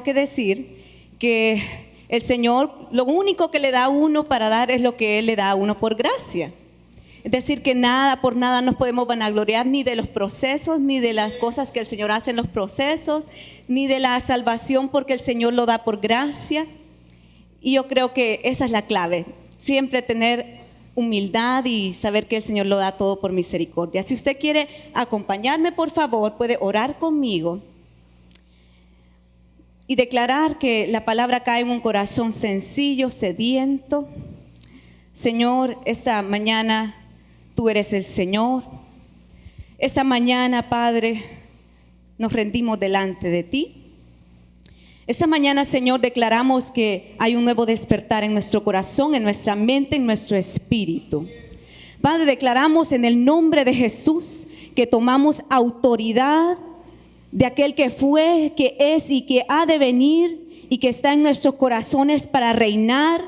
que decir que el Señor, lo único que le da a uno para dar es lo que Él le da a uno por gracia. Es decir, que nada, por nada nos podemos vanagloriar ni de los procesos, ni de las cosas que el Señor hace en los procesos, ni de la salvación, porque el Señor lo da por gracia. Y yo creo que esa es la clave, siempre tener humildad y saber que el Señor lo da todo por misericordia. Si usted quiere acompañarme, por favor, puede orar conmigo y declarar que la palabra cae en un corazón sencillo, sediento. Señor, esta mañana tú eres el Señor. Esta mañana, Padre, nos rendimos delante de ti. Esta mañana, Señor, declaramos que hay un nuevo despertar en nuestro corazón, en nuestra mente, en nuestro espíritu. Padre, declaramos en el nombre de Jesús que tomamos autoridad de aquel que fue, que es y que ha de venir y que está en nuestros corazones para reinar.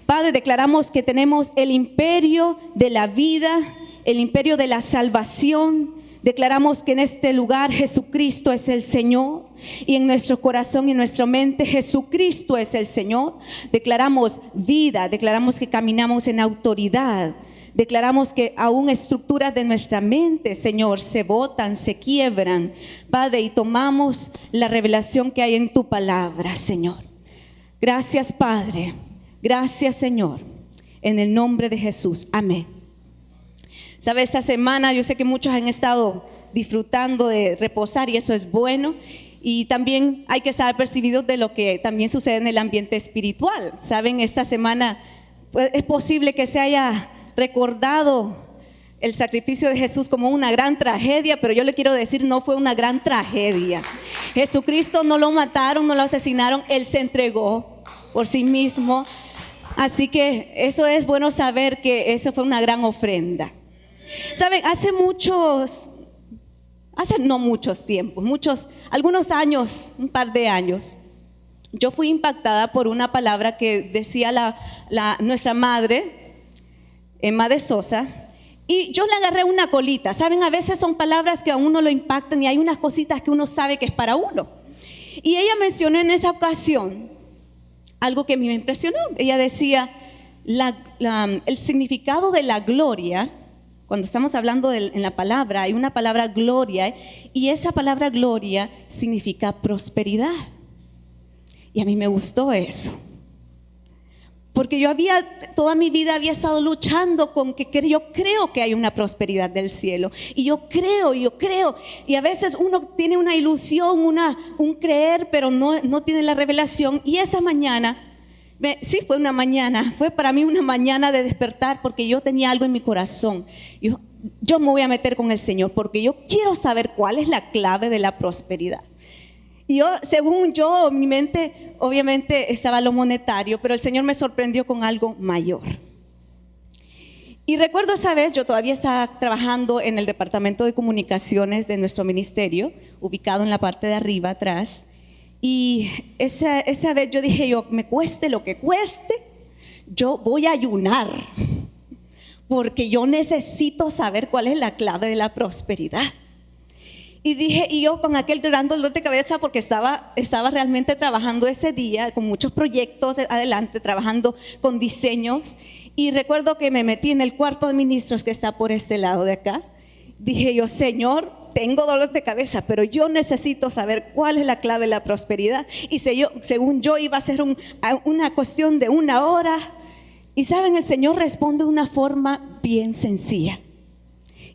Padre, declaramos que tenemos el imperio de la vida, el imperio de la salvación. Declaramos que en este lugar Jesucristo es el Señor y en nuestro corazón y en nuestra mente Jesucristo es el Señor. Declaramos vida, declaramos que caminamos en autoridad. Declaramos que aún estructuras de nuestra mente, Señor, se botan, se quiebran, Padre, y tomamos la revelación que hay en tu palabra, Señor. Gracias, Padre. Gracias, Señor. En el nombre de Jesús. Amén. Sabe, esta semana yo sé que muchos han estado disfrutando de reposar y eso es bueno. Y también hay que estar percibidos de lo que también sucede en el ambiente espiritual. Saben, esta semana pues, es posible que se haya recordado el sacrificio de Jesús como una gran tragedia, pero yo le quiero decir, no fue una gran tragedia. Jesucristo no lo mataron, no lo asesinaron, Él se entregó por sí mismo. Así que eso es bueno saber que eso fue una gran ofrenda. Saben, no muchos tiempos, algunos años, un par de años, yo fui impactada por una palabra que decía nuestra madre, Emma de Sosa, y yo le agarré una colita. Saben, a veces son palabras que a uno lo impactan y hay unas cositas que uno sabe que es para uno. Y ella mencionó en esa ocasión algo que a mí me impresionó. Ella decía, el significado de la gloria. Cuando estamos hablando en la palabra, hay una palabra gloria, y esa palabra gloria significa prosperidad. Y a mí me gustó eso. Porque toda mi vida había estado luchando con que yo creo que hay una prosperidad del cielo. Y yo creo. Y a veces uno tiene una ilusión, un creer, pero no tiene la revelación. Y esa mañana, sí fue para mí una mañana de despertar, porque yo tenía algo en mi corazón. Yo me voy a meter con el Señor porque yo quiero saber cuál es la clave de la prosperidad. Y según mi mente obviamente estaba lo monetario, pero el Señor me sorprendió con algo mayor. Y recuerdo esa vez, yo todavía estaba trabajando en el departamento de comunicaciones de nuestro ministerio, ubicado en la parte de arriba, atrás. Y esa vez yo dije, me cueste lo que cueste, yo voy a ayunar, porque yo necesito saber cuál es la clave de la prosperidad. Y yo con aquel gran dolor de cabeza, porque estaba realmente trabajando ese día con muchos proyectos adelante, trabajando con diseños. Y recuerdo que me metí en el cuarto de ministros que está por este lado de acá. Dije yo, Señor, tengo dolor de cabeza, pero yo necesito saber cuál es la clave de la prosperidad. Y según yo iba a ser una cuestión de 1 hora. Y saben, el Señor responde de una forma bien sencilla.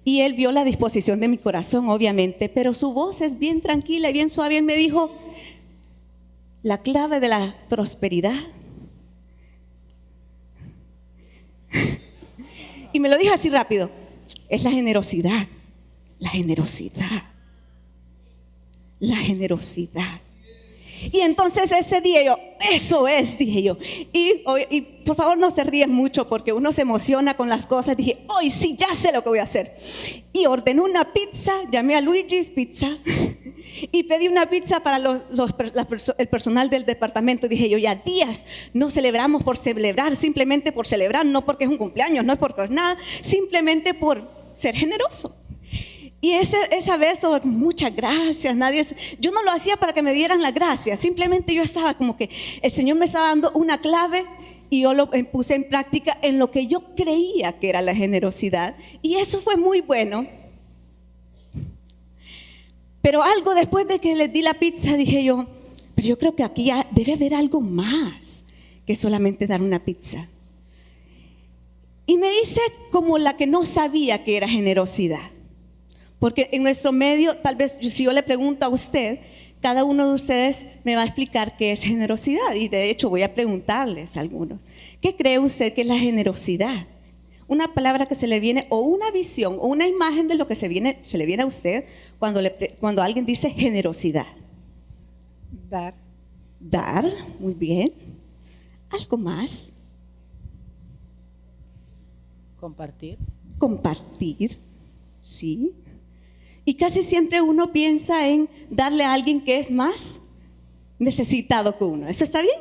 Y Él vio la disposición de mi corazón, obviamente, pero su voz es bien tranquila y bien suave. Él me dijo, la clave de la prosperidad. Y me lo dijo así rápido, es la generosidad. La generosidad. Y entonces ese día eso es, dije yo. Y por favor no se ríen mucho porque uno se emociona con las cosas. Dije, hoy sí, ya sé lo que voy a hacer. Y ordené una pizza, llamé a Luigi's Pizza y pedí una pizza para el personal del departamento. Dije yo, ya días no celebramos por celebrar, simplemente por celebrar, no porque es un cumpleaños, no es porque es nada, simplemente por ser generoso. Y esa vez todo, muchas gracias, yo no lo hacía para que me dieran las gracias, simplemente yo estaba como que el Señor me estaba dando una clave y yo lo puse en práctica en lo que yo creía que era la generosidad. Y eso fue muy bueno. Pero algo después de que les di la pizza, dije yo, pero yo creo que aquí debe haber algo más que solamente dar una pizza. Y me hice como la que no sabía que era generosidad. Porque en nuestro medio, tal vez si yo le pregunto a usted, cada uno de ustedes me va a explicar qué es generosidad. Y de hecho voy a preguntarles a algunos. ¿Qué cree usted que es la generosidad? Una palabra que se le viene, o una visión, o una imagen de lo que se le viene a usted cuando alguien dice generosidad. Dar. Dar, muy bien. ¿Algo más? Compartir. Compartir, sí. Y casi siempre uno piensa en darle a alguien que es más necesitado que uno. ¿Eso está bien?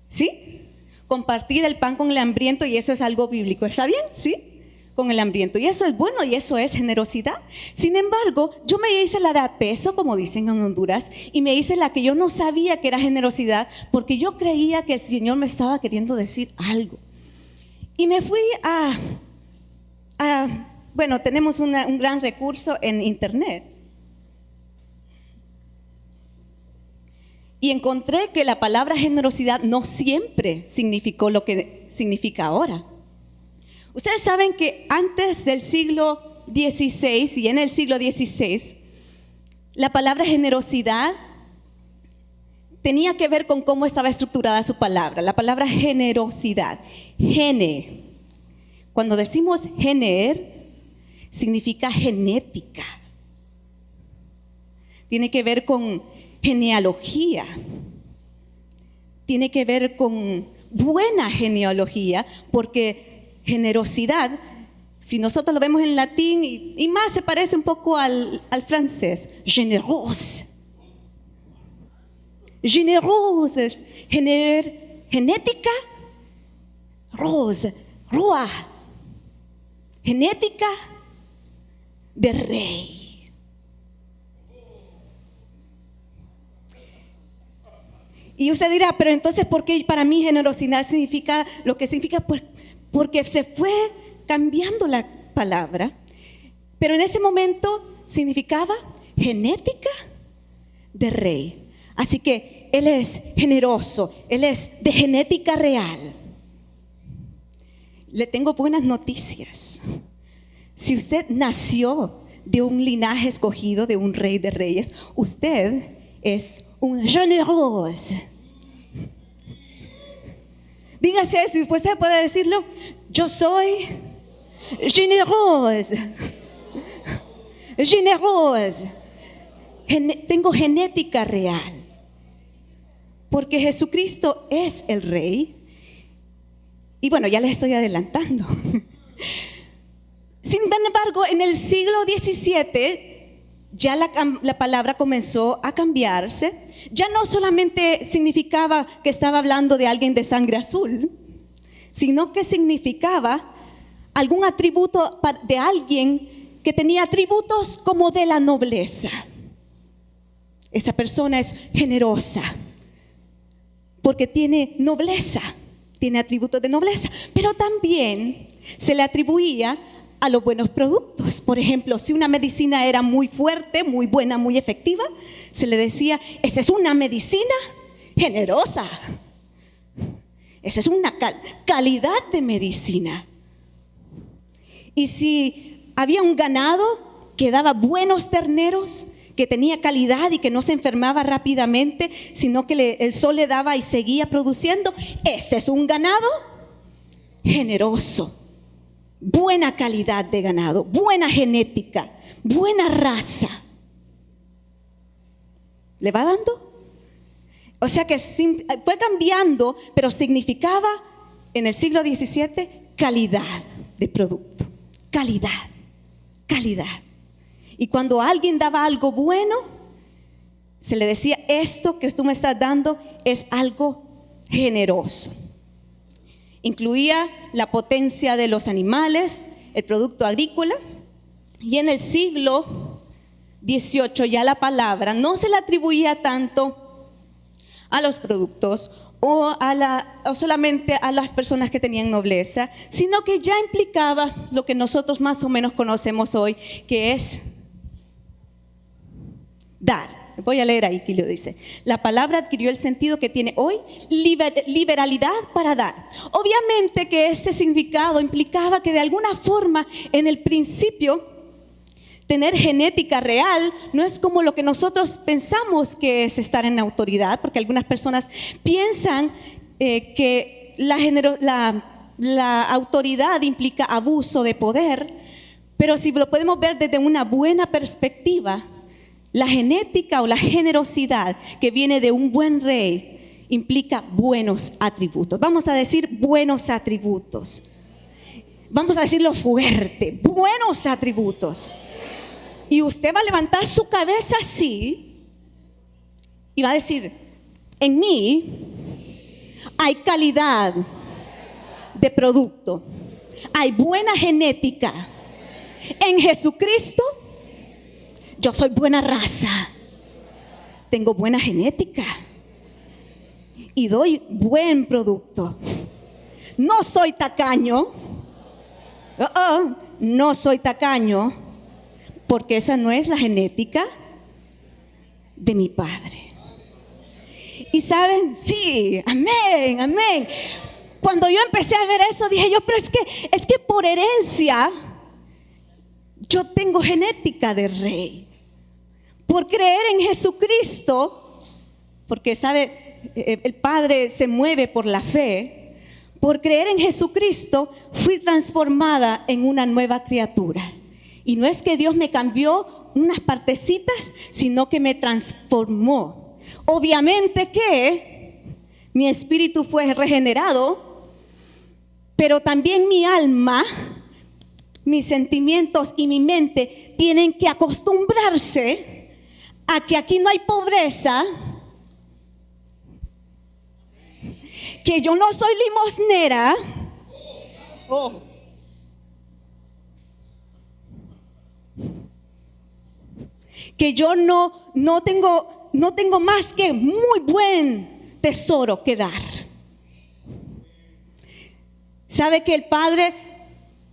¿Sí? Compartir el pan con el hambriento, y eso es algo bíblico. ¿Está bien? ¿Sí? Con el hambriento. Y eso es bueno, y eso es generosidad. Sin embargo, yo me hice la de a peso, como dicen en Honduras, y me hice la que yo no sabía que era generosidad, porque yo creía que el Señor me estaba queriendo decir algo. Y me fui bueno, tenemos un gran recurso en internet. Y encontré que la palabra generosidad no siempre significó lo que significa ahora. Ustedes saben que antes del siglo XVI y en el siglo XVI, la palabra generosidad tenía que ver con cómo estaba estructurada su palabra. La palabra generosidad, gene. Cuando decimos gener, significa genética. Tiene que ver con genealogía. Tiene que ver con buena genealogía, porque generosidad, si nosotros lo vemos en latín, y más se parece un poco al francés, générose. Générose es genética, rose, roi, genética de rey. Y usted dirá, pero entonces, ¿por qué para mí generosidad significa lo que significa? Porque se fue cambiando la palabra, pero en ese momento significaba genética de rey. Así que Él es generoso, Él es de genética real. Le tengo buenas noticias. Si usted nació de un linaje escogido, de un rey de reyes, usted es un generoso. Dígase, si usted puede decirlo, yo soy generoso. Generoso. Tengo genética real. Porque Jesucristo es el rey. Y bueno, ya les estoy adelantando. Sin embargo, en el siglo XVII ya la palabra comenzó a cambiarse. Ya no solamente significaba que estaba hablando de alguien de sangre azul, sino que significaba algún atributo de alguien que tenía atributos como de la nobleza. Esa persona es generosa porque tiene nobleza, tiene atributos de nobleza, pero también se le atribuía a los buenos productos. Por ejemplo, si una medicina era muy fuerte, muy buena, muy efectiva, se le decía, esa es una medicina generosa. Esa es una calidad de medicina. Y si había un ganado que daba buenos terneros, que tenía calidad y que no se enfermaba rápidamente, sino que el sol le daba y seguía produciendo, ese es un ganado generoso. Buena calidad de ganado, buena genética, buena raza. ¿Le va dando? O sea que fue cambiando, pero significaba en el siglo XVII calidad de producto. Calidad, calidad. Y cuando alguien daba algo bueno, se le decía, esto que tú me estás dando es algo generoso. Incluía la potencia de los animales, el producto agrícola, Y en el siglo XVIII ya la palabra no se le atribuía tanto a los productos o solamente a las personas que tenían nobleza, sino que ya implicaba lo que nosotros más o menos conocemos hoy, que es dar. Voy a leer ahí que lo dice. La palabra adquirió el sentido que tiene hoy, liberalidad para dar. Obviamente que este significado implicaba que de alguna forma en el principio tener genética real no es como lo que nosotros pensamos que es estar en autoridad, porque algunas personas piensan que la autoridad implica abuso de poder, pero si lo podemos ver desde una buena perspectiva, la genética o la generosidad que viene de un buen rey implica buenos atributos. Vamos a decir buenos atributos. Vamos a decirlo fuerte, buenos atributos. Y usted va a levantar su cabeza así y va a decir, en mí hay calidad de producto, hay buena genética. En Jesucristo yo soy buena raza, tengo buena genética y doy buen producto. No soy tacaño, no soy tacaño, porque esa no es la genética de mi padre. Y saben, sí, amén, amén. Cuando yo empecé a ver eso, dije yo, pero es que por herencia yo tengo genética de rey. Por creer en Jesucristo, porque sabe, el Padre se mueve por la fe. Por creer en Jesucristo fui transformada en una nueva criatura. Y no es que Dios me cambió unas partecitas, sino que me transformó. Obviamente que mi espíritu fue regenerado, pero también mi alma, mis sentimientos y mi mente tienen que acostumbrarse a que aquí no hay pobreza, que yo no soy limosnera, que yo no tengo más que muy buen tesoro que dar. ¿Sabe que el Padre?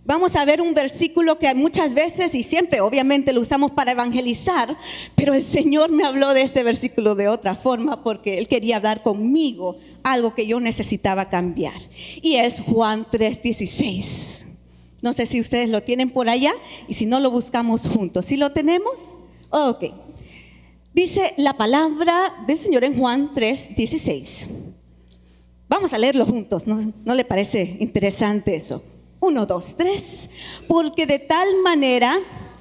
Vamos a ver un versículo que muchas veces y siempre obviamente lo usamos para evangelizar, pero el Señor me habló de este versículo de otra forma porque Él quería hablar conmigo algo que yo necesitaba cambiar. Y es Juan 3:16. No sé si ustedes lo tienen por allá y si no lo buscamos juntos. ¿Sí lo tenemos? Ok. Dice la palabra del Señor en Juan 3:16. Vamos a leerlo juntos, ¿no le parece interesante eso? 1, 2, 3. Porque de tal manera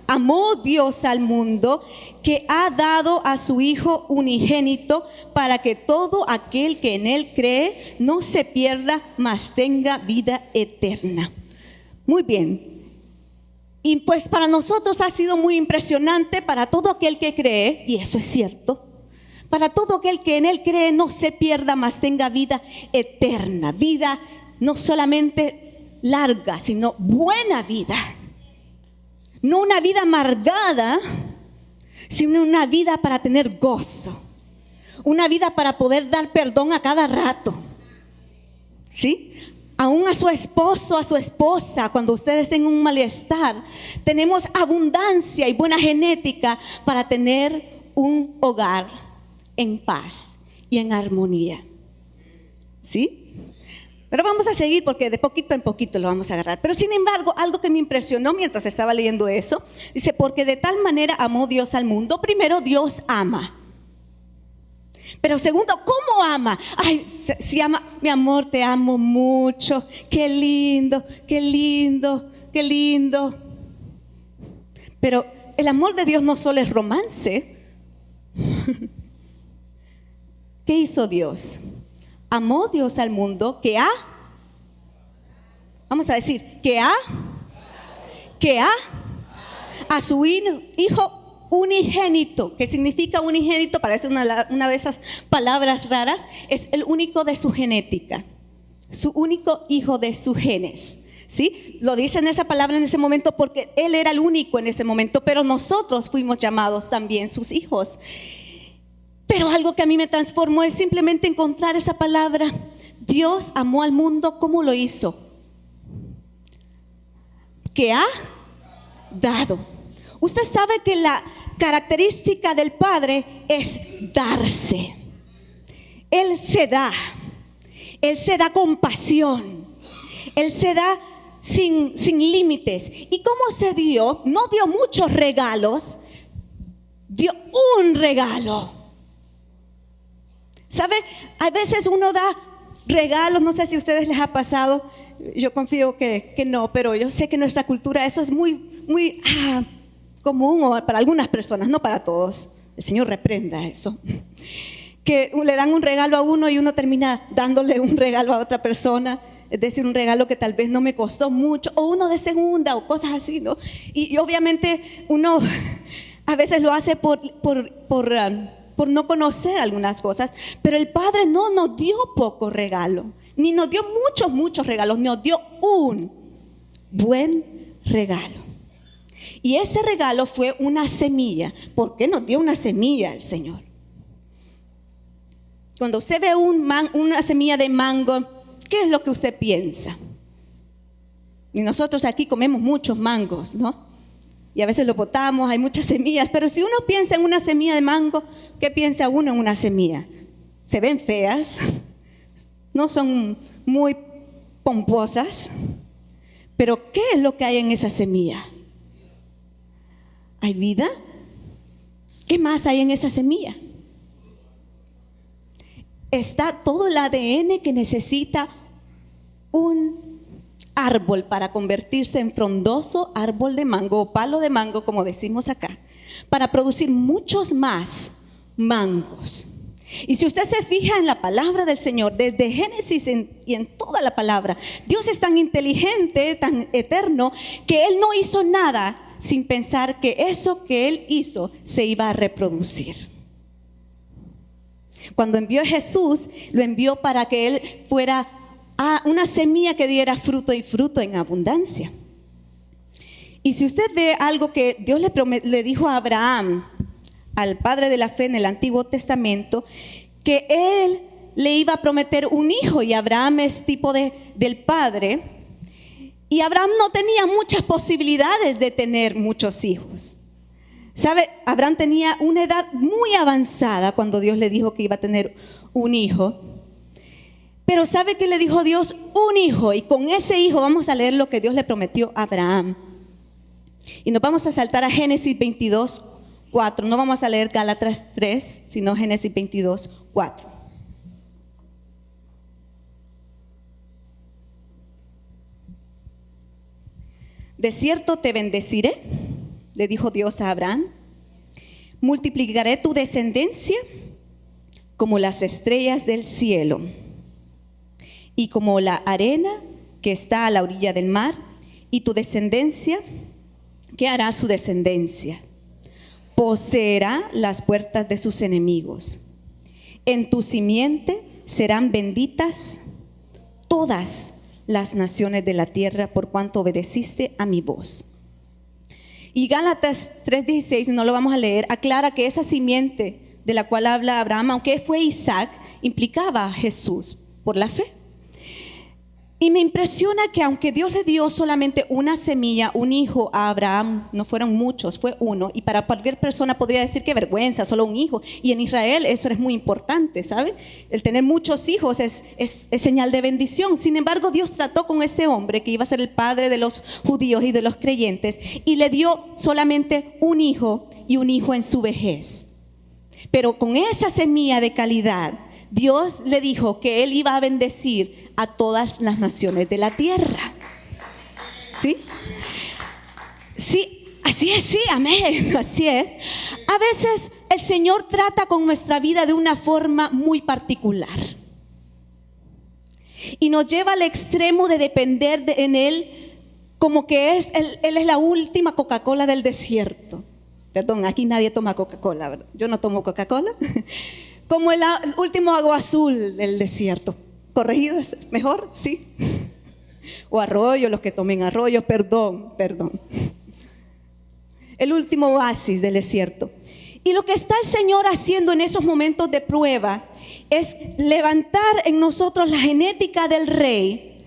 amó Dios al mundo que ha dado a su Hijo unigénito para que todo aquel que en Él cree no se pierda, mas tenga vida eterna. Muy bien. Y pues para nosotros ha sido muy impresionante, para todo aquel que cree, y eso es cierto, para todo aquel que en Él cree no se pierda, mas tenga vida eterna. Vida no solamente larga, sino buena vida. No una vida amargada, sino una vida para tener gozo. Una vida para poder dar perdón a cada rato. ¿Sí? Aún a su esposo, a su esposa, cuando ustedes tengan un malestar, tenemos abundancia y buena genética para tener un hogar en paz y en armonía. ¿Sí? Pero vamos a seguir porque de poquito en poquito lo vamos a agarrar. Pero sin embargo, algo que me impresionó mientras estaba leyendo eso, dice, porque de tal manera amó Dios al mundo. Primero, Dios ama. Pero segundo, ¿cómo ama? Ay, si ama, mi amor, te amo mucho. Qué lindo, qué lindo, qué lindo. Pero el amor de Dios no solo es romance. ¿Qué hizo Dios? Amó Dios al mundo vamos a decir, que a su Hijo unigénito. ¿Qué significa unigénito? Parece una de esas palabras raras. Es el único de su genética, su único hijo de sus genes. ¿Sí? Lo dice en esa palabra en ese momento porque Él era el único en ese momento, pero nosotros fuimos llamados también sus hijos. Pero algo que a mí me transformó es simplemente encontrar esa palabra. Dios amó al mundo, ¿cómo lo hizo? Que ha dado. Usted sabe que la característica del Padre es darse. Él se da con pasión, Él se da sin límites. ¿Y cómo se dio? No dio muchos regalos, dio un regalo. ¿Sabe? A veces uno da regalos, no sé si a ustedes les ha pasado, yo confío que no, pero yo sé que en nuestra cultura eso es muy común para algunas personas, no para todos. El Señor reprenda eso. Que le dan un regalo a uno y uno termina dándole un regalo a otra persona, es decir, un regalo que tal vez no me costó mucho, o uno de segunda, o cosas así, ¿no? Y obviamente uno a veces lo hace por no conocer algunas cosas, pero el Padre no nos dio poco regalo, ni nos dio muchos regalos, nos dio un buen regalo. Y ese regalo fue una semilla. ¿Por qué nos dio una semilla el Señor? Cuando usted ve una semilla de mango, ¿qué es lo que usted piensa? Y nosotros aquí comemos muchos mangos, ¿no? Y a veces lo botamos, hay muchas semillas, pero si uno piensa en una semilla de mango, ¿qué piensa uno en una semilla? Se ven feas, no son muy pomposas, pero ¿qué es lo que hay en esa semilla? ¿Hay vida? ¿Qué más hay en esa semilla? Está todo el ADN que necesita un árbol para convertirse en frondoso árbol de mango o palo de mango, como decimos acá, para producir muchos más mangos. Y si usted se fija en la palabra del Señor, desde Génesis y en toda la palabra, Dios es tan inteligente, tan eterno, que Él no hizo nada sin pensar que eso que Él hizo se iba a reproducir. Cuando envió a Jesús, lo envió para que Él fuera una semilla que diera fruto y fruto en abundancia. Y si usted ve algo que Dios le dijo a Abraham, al padre de la fe en el Antiguo Testamento, que Él le iba a prometer un hijo, y Abraham es tipo del padre, y Abraham no tenía muchas posibilidades de tener muchos hijos. ¿Sabe? Abraham tenía una edad muy avanzada cuando Dios le dijo que iba a tener un hijo. Pero ¿sabe qué le dijo Dios? Un hijo. Y con ese hijo vamos a leer lo que Dios le prometió a Abraham. Y nos vamos a saltar a Génesis 22, 4. No vamos a leer Gálatas 3, sino Génesis 22, 4. De cierto te bendeciré, le dijo Dios a Abraham, multiplicaré tu descendencia como las estrellas del cielo y como la arena que está a la orilla del mar, y tu descendencia, ¿qué hará su descendencia? Poseerá las puertas de sus enemigos. En tu simiente serán benditas todas las naciones de la tierra, por cuanto obedeciste a mi voz. Y Gálatas 3:16, no lo vamos a leer, aclara que esa simiente de la cual habla Abraham, aunque fue Isaac, implicaba a Jesús por la fe. Y me impresiona que aunque Dios le dio solamente una semilla, un hijo a Abraham, no fueron muchos, fue uno. Y para cualquier persona podría decir qué vergüenza, solo un hijo. Y en Israel eso es muy importante, ¿sabe? El tener muchos hijos es señal de bendición. Sin embargo, Dios trató con este hombre que iba a ser el padre de los judíos y de los creyentes, y le dio solamente un hijo, y un hijo en su vejez. Pero con esa semilla de calidad, Dios le dijo que Él iba a bendecir a todas las naciones de la tierra. ¿Sí? Sí, así es, sí, amén, así es. A veces el Señor trata con nuestra vida de una forma muy particular y nos lleva al extremo de depender en Él, como que Él es la última Coca-Cola del desierto. Perdón, aquí nadie toma Coca-Cola, ¿verdad? Yo no tomo Coca-Cola. Como el último agua azul del desierto. ¿Corregido es mejor? Sí. O arroyo, los que tomen arroyo, perdón. El último oasis del desierto. Y lo que está el Señor haciendo en esos momentos de prueba es levantar en nosotros la genética del rey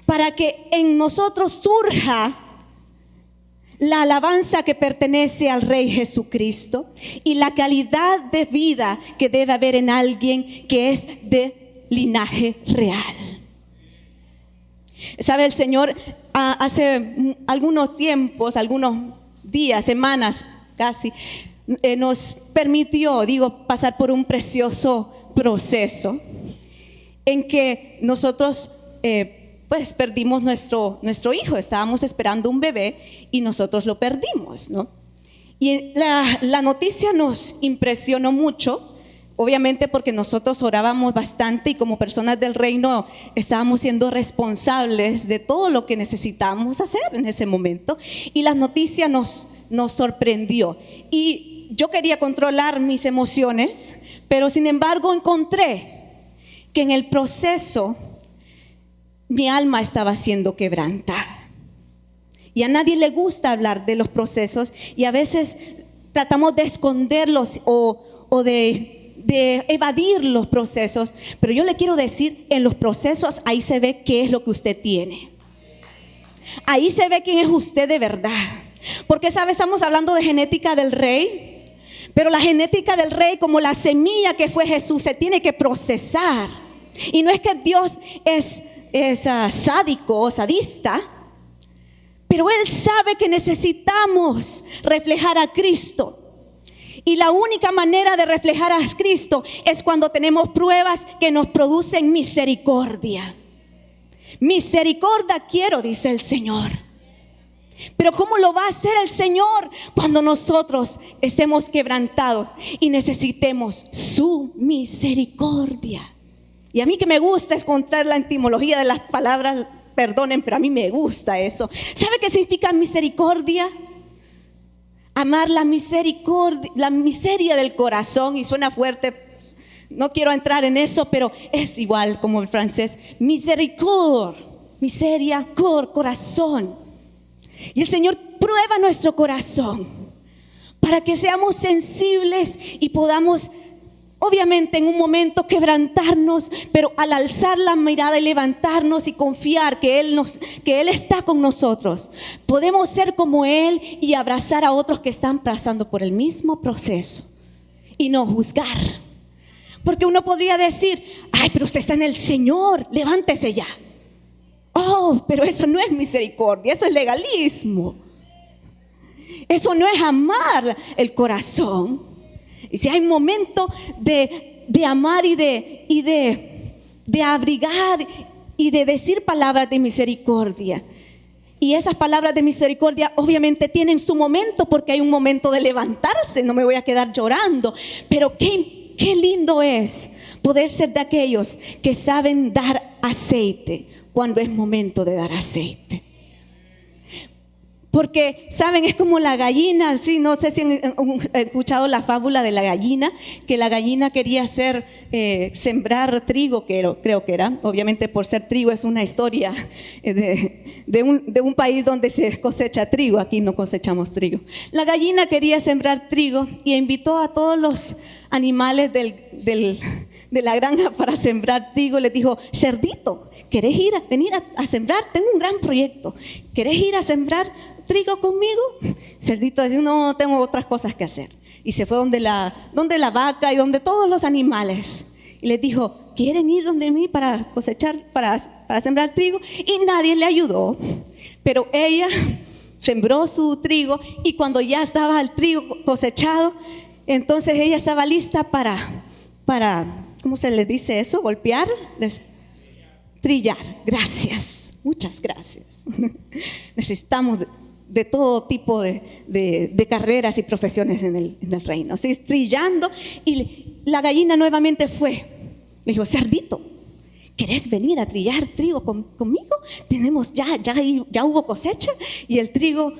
para que en nosotros surja la alabanza que pertenece al Rey Jesucristo y la calidad de vida que debe haber en alguien que es de linaje real. ¿Sabe? El Señor hace algunos tiempos, algunos días, semanas casi, nos permitió, pasar por un precioso proceso en que nosotros pues perdimos nuestro hijo. Estábamos esperando un bebé y nosotros lo perdimos, ¿no? Y la noticia nos impresionó mucho, obviamente porque nosotros orábamos bastante y como personas del reino estábamos siendo responsables de todo lo que necesitábamos hacer en ese momento. Y la noticia nos sorprendió. Y yo quería controlar mis emociones, pero sin embargo encontré que en el proceso mi alma estaba siendo quebrantada. Y a nadie le gusta hablar de los procesos y a veces tratamos de esconderlos o de evadir los procesos. Pero yo le quiero decir, en los procesos ahí se ve qué es lo que usted tiene. Ahí se ve quién es usted de verdad. Porque, ¿sabe? Estamos hablando de genética del rey, pero la genética del rey, como la semilla que fue Jesús, se tiene que procesar. Y no es que Dios es sádico o sadista, pero Él sabe que necesitamos reflejar a Cristo. Y la única manera de reflejar a Cristo es cuando tenemos pruebas que nos producen misericordia. Misericordia quiero, dice el Señor. Pero ¿cómo lo va a hacer el Señor? Cuando nosotros estemos quebrantados y necesitemos su misericordia. Y a mí que me gusta encontrar la etimología de las palabras, perdonen, pero a mí me gusta eso. ¿Sabe qué significa misericordia? Amar la misericordia, la miseria del corazón, y suena fuerte, no quiero entrar en eso, pero es igual como el francés, miséricorde, miseria, corazón. Y el Señor prueba nuestro corazón para que seamos sensibles y podamos, obviamente en un momento, quebrantarnos, pero al alzar la mirada y levantarnos y confiar que Él está con nosotros, podemos ser como Él y abrazar a otros que están pasando por el mismo proceso y no juzgar. Porque uno podría decir, ay, pero usted está en el Señor, levántese ya. Oh, pero eso no es misericordia, eso es legalismo. Eso no es amar el corazón. Y si hay un momento de amar y de abrigar y de decir palabras de misericordia. Y esas palabras de misericordia obviamente tienen su momento, porque hay un momento de levantarse. No me voy a quedar llorando. Pero qué lindo es poder ser de aquellos que saben dar aceite cuando es momento de dar aceite. Porque, ¿saben? Es como la gallina, ¿sí? No sé si han escuchado la fábula de la gallina, que la gallina quería sembrar trigo, creo que era, obviamente por ser trigo es una historia de un país donde se cosecha trigo, aquí no cosechamos trigo. La gallina quería sembrar trigo y invitó a todos los animales de la granja para sembrar trigo. Les dijo, cerdito, ¿querés venir a sembrar? Tengo un gran proyecto. ¿Querés ir a sembrar trigo conmigo? Cerdito dijo, no, tengo otras cosas que hacer. Y se fue donde la vaca y donde todos los animales. Y les dijo, ¿quieren ir donde mí para cosechar, para sembrar trigo? Y nadie le ayudó. Pero ella sembró su trigo y cuando ya estaba el trigo cosechado, entonces ella estaba lista para ¿cómo se les dice eso? ¿Golpear? Trillar. Gracias. Muchas gracias. Necesitamos de todo tipo de carreras y profesiones en el reino. ¿Sí? Trillando. Y la gallina nuevamente fue. Le dijo, cerdito, ¿querés venir a trillar trigo conmigo? Tenemos ya hubo cosecha y el trigo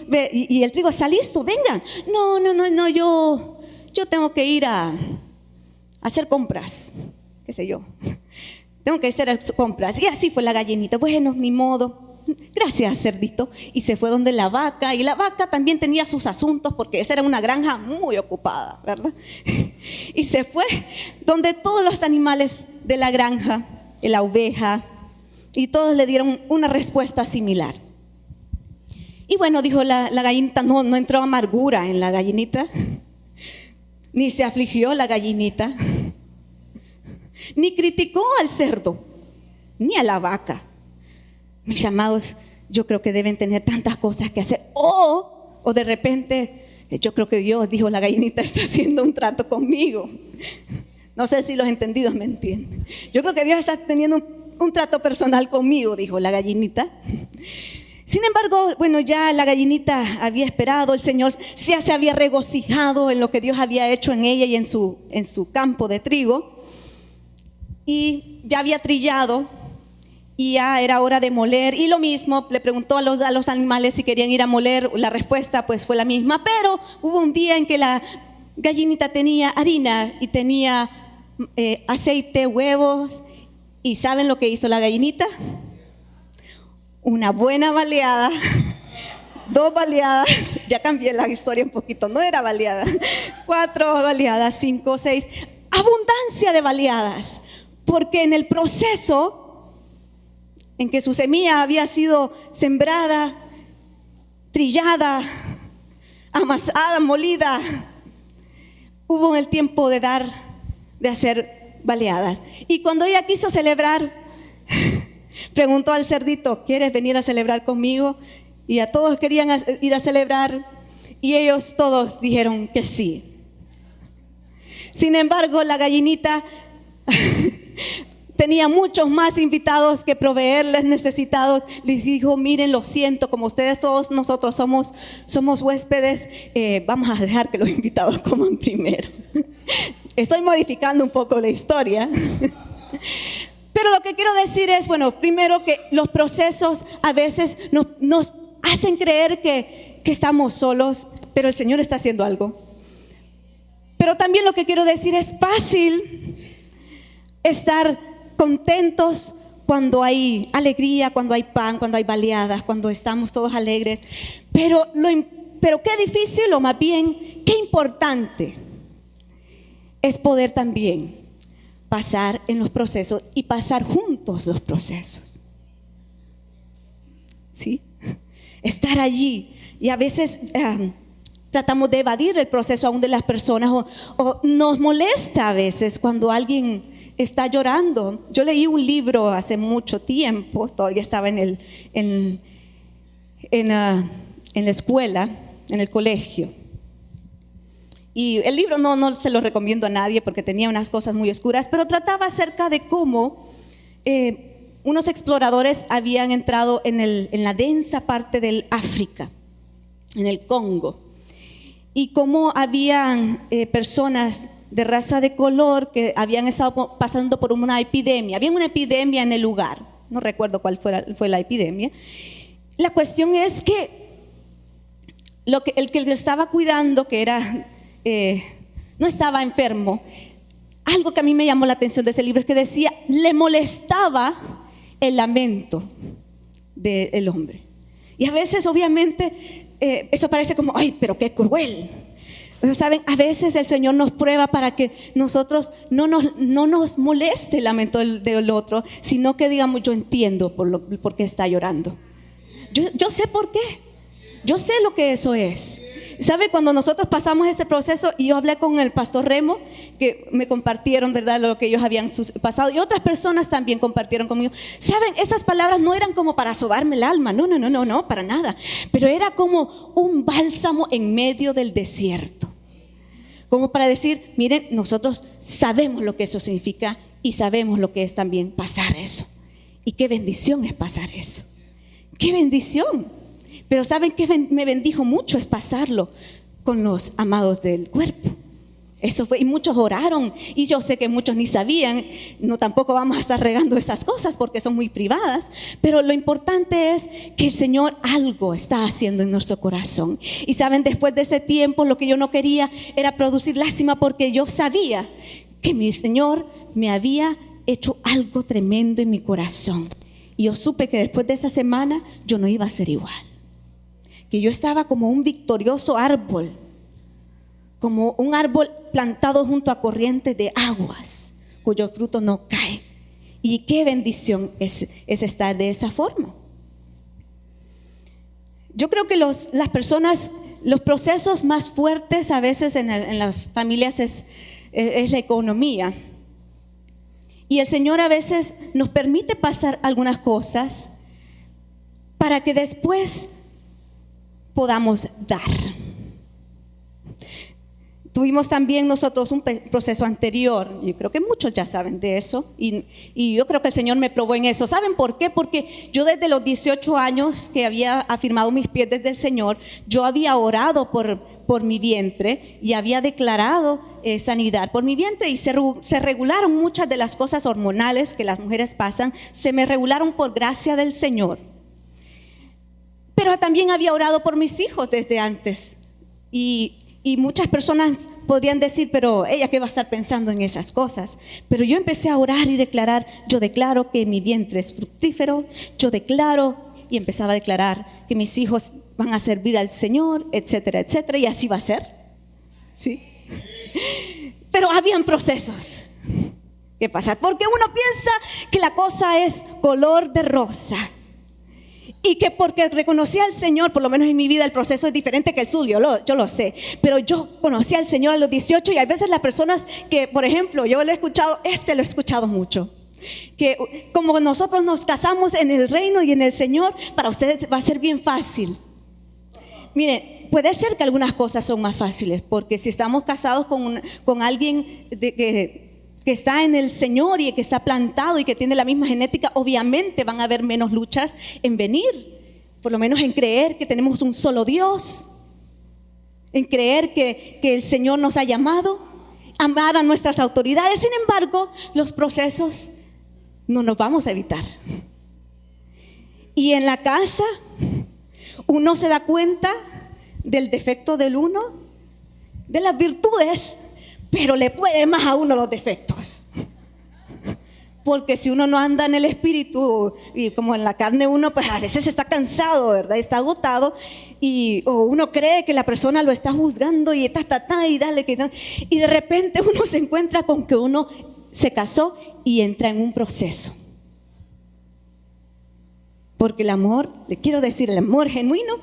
está listo. Vengan. No, yo tengo que ir a hacer compras, qué sé yo. Tengo que hacer compras. Y así fue la gallinita. Bueno, ni modo. gracias, cerdito. Y se fue donde la vaca, y la vaca también tenía sus asuntos porque esa era una granja muy ocupada, ¿verdad? Y se fue donde todos los animales de la granja, la oveja, y todos le dieron una respuesta similar. Y bueno, dijo la gallinita, no entró amargura en la gallinita, ni se afligió la gallinita, ni criticó al cerdo, ni a la vaca. Mis amados, yo creo que deben tener tantas cosas que hacer. O de repente, yo creo que Dios dijo, la gallinita está haciendo un trato conmigo. No sé si los entendidos me entienden. Yo creo que Dios está teniendo un trato personal conmigo, dijo la gallinita. Sin embargo, bueno, ya la gallinita había esperado, el Señor ya se había regocijado en lo que Dios había hecho en ella y en su campo de trigo. Y ya había trillado y ya era hora de moler. Y lo mismo, le preguntó a los animales si querían ir a moler. La respuesta pues fue la misma, pero hubo un día en que la gallinita tenía harina y tenía aceite, huevos. ¿Y saben lo que hizo la gallinita? Una buena baleada, 2 baleadas, ya cambié la historia un poquito, no era baleada, 4 baleadas, 5, 6, abundancia de baleadas, porque en el proceso en que su semilla había sido sembrada, trillada, amasada, molida, hubo el tiempo de hacer baleadas. Y cuando ella quiso celebrar, preguntó al cerdito, ¿quieres venir a celebrar conmigo? Y a todos querían ir a celebrar y ellos todos dijeron que sí. Sin embargo, la gallinita tenía muchos más invitados que proveerles necesitados. Les dijo, miren, lo siento, como ustedes todos nosotros somos huéspedes, vamos a dejar que los invitados coman primero. Estoy modificando un poco la historia. Pero lo que quiero decir es, bueno, primero que los procesos a veces nos hacen creer que estamos solos, pero el Señor está haciendo algo. Pero también lo que quiero decir es fácil estar contentos cuando hay alegría, cuando hay pan, cuando hay baleadas, cuando estamos todos alegres. Pero qué difícil, o más bien, qué importante es poder también pasar en los procesos y pasar juntos los procesos. ¿Sí? Estar allí. Y a veces tratamos de evadir el proceso aún de las personas o nos molesta a veces cuando alguien está llorando. Yo leí un libro hace mucho tiempo, todavía estaba en la escuela, en el colegio. Y el libro no se lo recomiendo a nadie porque tenía unas cosas muy oscuras, pero trataba acerca de cómo unos exploradores habían entrado en la densa parte del África, en el Congo, y cómo habían personas de raza de color que habían estado pasando por una epidemia. Había una epidemia en el lugar, no recuerdo cuál fue la epidemia. La cuestión es que el que le estaba cuidando, que era... no estaba enfermo. Algo que a mí me llamó la atención de ese libro es que decía, le molestaba el lamento del hombre. Y a veces obviamente eso parece como, ay, pero qué cruel. Pero saben, a veces el Señor nos prueba para que nosotros no nos moleste el lamento del otro, sino que digamos, yo entiendo por qué está llorando. Yo sé por qué. Yo sé lo que eso es. ¿Sabe? Cuando nosotros pasamos ese proceso, y yo hablé con el pastor Remo, que me compartieron, ¿verdad?, lo que ellos habían pasado, y otras personas también compartieron conmigo. ¿Saben? Esas palabras no eran como para sobarme el alma, no, para nada. Pero era como un bálsamo en medio del desierto. Como para decir, miren, nosotros sabemos lo que eso significa y sabemos lo que es también pasar eso. Y qué bendición es pasar eso. ¡Qué bendición! Pero ¿saben qué me bendijo mucho? Es pasarlo con los amados del cuerpo. Eso fue, y muchos oraron, y yo sé que muchos ni sabían. No, tampoco vamos a estar regando esas cosas porque son muy privadas, pero lo importante es que el Señor algo está haciendo en nuestro corazón. Y saben, después de ese tiempo, lo que yo no quería era producir lástima, porque yo sabía que mi Señor me había hecho algo tremendo en mi corazón. Y yo supe que después de esa semana yo no iba a ser igual. Que yo estaba como un victorioso árbol, como un árbol plantado junto a corrientes de aguas, cuyo fruto no cae. Y qué bendición es estar de esa forma. Yo creo que las personas, los procesos más fuertes a veces en las familias es la economía. Y el Señor a veces nos permite pasar algunas cosas para que después podamos dar. Tuvimos también nosotros un proceso anterior, yo creo que muchos ya saben de eso, y yo creo que el Señor me probó en eso. ¿Saben por qué? Porque yo desde los 18 años que había afirmado mis pies desde el Señor, yo había orado por mi vientre y había declarado sanidad por mi vientre, y se regularon muchas de las cosas hormonales que las mujeres pasan, se me regularon por gracia del Señor. Pero también había orado por mis hijos desde antes, y muchas personas podrían decir, pero ella qué va a estar pensando en esas cosas. Pero yo empecé a orar y declarar, yo declaro que mi vientre es fructífero, yo declaro, y empezaba a declarar que mis hijos van a servir al Señor, etcétera, etcétera, y así va a ser. ¿Sí? Pero habían procesos que pasar, porque uno piensa que la cosa es color de rosa. Y que porque reconocí al Señor, por lo menos en mi vida el proceso es diferente que el suyo, yo lo sé. Pero yo conocí al Señor a los 18, y hay veces las personas que, por ejemplo, yo lo he escuchado mucho. Que como nosotros nos casamos en el reino y en el Señor, para ustedes va a ser bien fácil. Miren, puede ser que algunas cosas son más fáciles, porque si estamos casados con alguien que está en el Señor y que está plantado y que tiene la misma genética, obviamente van a haber menos luchas en venir, por lo menos en creer que tenemos un solo Dios, en creer que el Señor nos ha llamado, amar a nuestras autoridades. Sin embargo, los procesos no nos vamos a evitar. Y en la casa uno se da cuenta del defecto del uno, de las virtudes, pero le puede más a uno los defectos. Porque si uno no anda en el espíritu, y como en la carne uno, pues a veces está cansado, ¿verdad? Está agotado, o uno cree que la persona lo está juzgando y y dale, y de repente uno se encuentra con que uno se casó y entra en un proceso. Porque el amor, le quiero decir, el amor genuino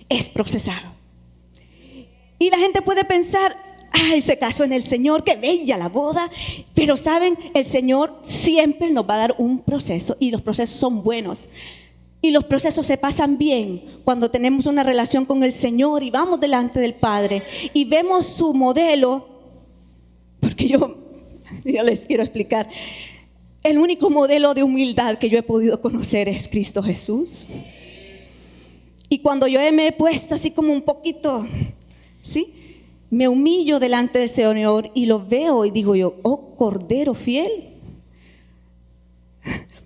es procesado. Y la gente puede pensar, ay, se casó en el Señor, qué bella la boda. Pero saben, el Señor siempre nos va a dar un proceso, y los procesos son buenos. Y los procesos se pasan bien cuando tenemos una relación con el Señor y vamos delante del Padre y vemos su modelo. Porque yo les quiero explicar, el único modelo de humildad que yo he podido conocer es Cristo Jesús. Y cuando yo me he puesto así como un poquito, ¿sí?, me humillo delante del Señor y lo veo y digo yo, oh Cordero fiel,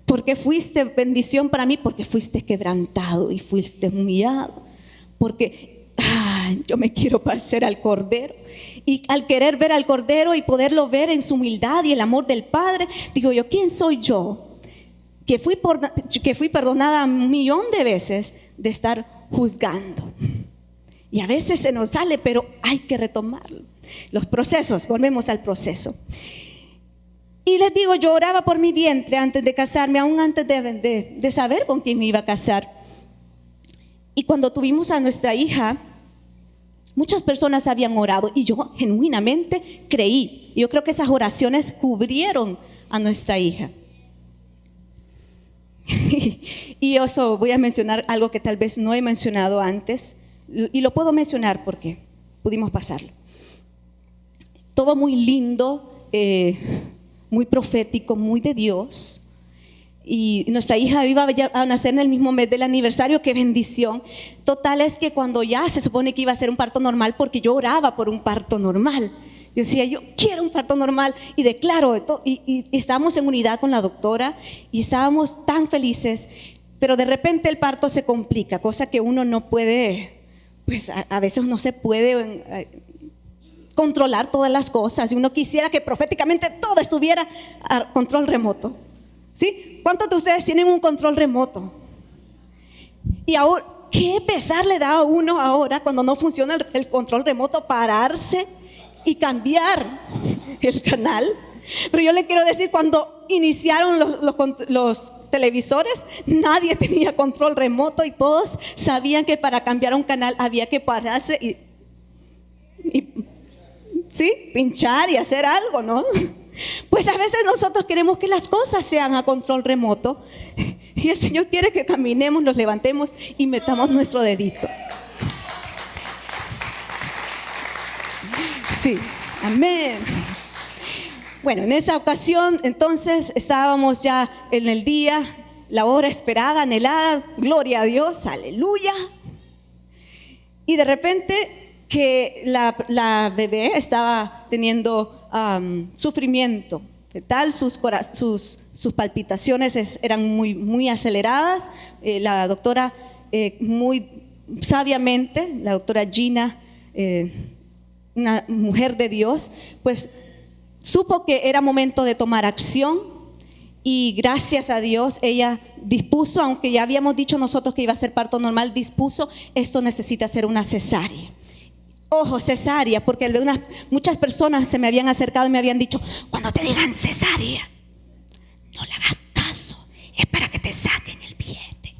porque fuiste bendición para mí, porque fuiste quebrantado y fuiste humillado, porque yo me quiero parecer al Cordero. Y al querer ver al Cordero y poderlo ver en su humildad y el amor del Padre, digo yo, ¿quién soy yo? Que fui perdonada 1,000,000 de veces de estar juzgando. Y a veces se nos sale, pero hay que retomarlo. Los procesos, volvemos al proceso. Y les digo, yo oraba por mi vientre antes de casarme, aún antes de saber con quién me iba a casar. Y cuando tuvimos a nuestra hija, muchas personas habían orado y yo genuinamente creí. Yo creo que esas oraciones cubrieron a nuestra hija. Y eso voy a mencionar algo que tal vez no he mencionado antes. Y lo puedo mencionar porque pudimos pasarlo. Todo muy lindo, muy profético, muy de Dios. Y nuestra hija iba a nacer en el mismo mes del aniversario. ¡Qué bendición! Total es que cuando ya se supone que iba a ser un parto normal, porque yo oraba por un parto normal. Yo decía, yo quiero un parto normal y declaro, y estábamos en unidad con la doctora y estábamos tan felices, pero de repente el parto se complica, cosa que uno no puede... Pues a veces no se puede controlar todas las cosas, y uno quisiera que proféticamente todo estuviera a control remoto. ¿Sí? ¿Cuántos de ustedes tienen un control remoto? Y ahora, ¿qué pesar le da a uno ahora cuando no funciona el control remoto pararse y cambiar el canal? Pero yo le quiero decir, cuando iniciaron los televisores, nadie tenía control remoto y todos sabían que para cambiar un canal había que pararse y ¿sí? Pinchar y hacer algo, ¿no? Pues a veces nosotros queremos que las cosas sean a control remoto y el Señor quiere que caminemos, nos levantemos y metamos nuestro dedito. Sí, amén. Bueno, en esa ocasión entonces estábamos ya en el día, la hora esperada, anhelada, gloria a Dios, aleluya. Y de repente que la bebé estaba teniendo sufrimiento fetal, sus palpitaciones eran muy aceleradas. La doctora muy sabiamente, la doctora Gina, una mujer de Dios, pues supo que era momento de tomar acción y gracias a Dios ella dispuso, aunque ya habíamos dicho nosotros que iba a ser parto normal, dispuso, esto necesita ser una cesárea. Ojo, cesárea, porque muchas personas se me habían acercado y me habían dicho, cuando te digan cesárea, no le hagas caso, es para que te saquen el billete.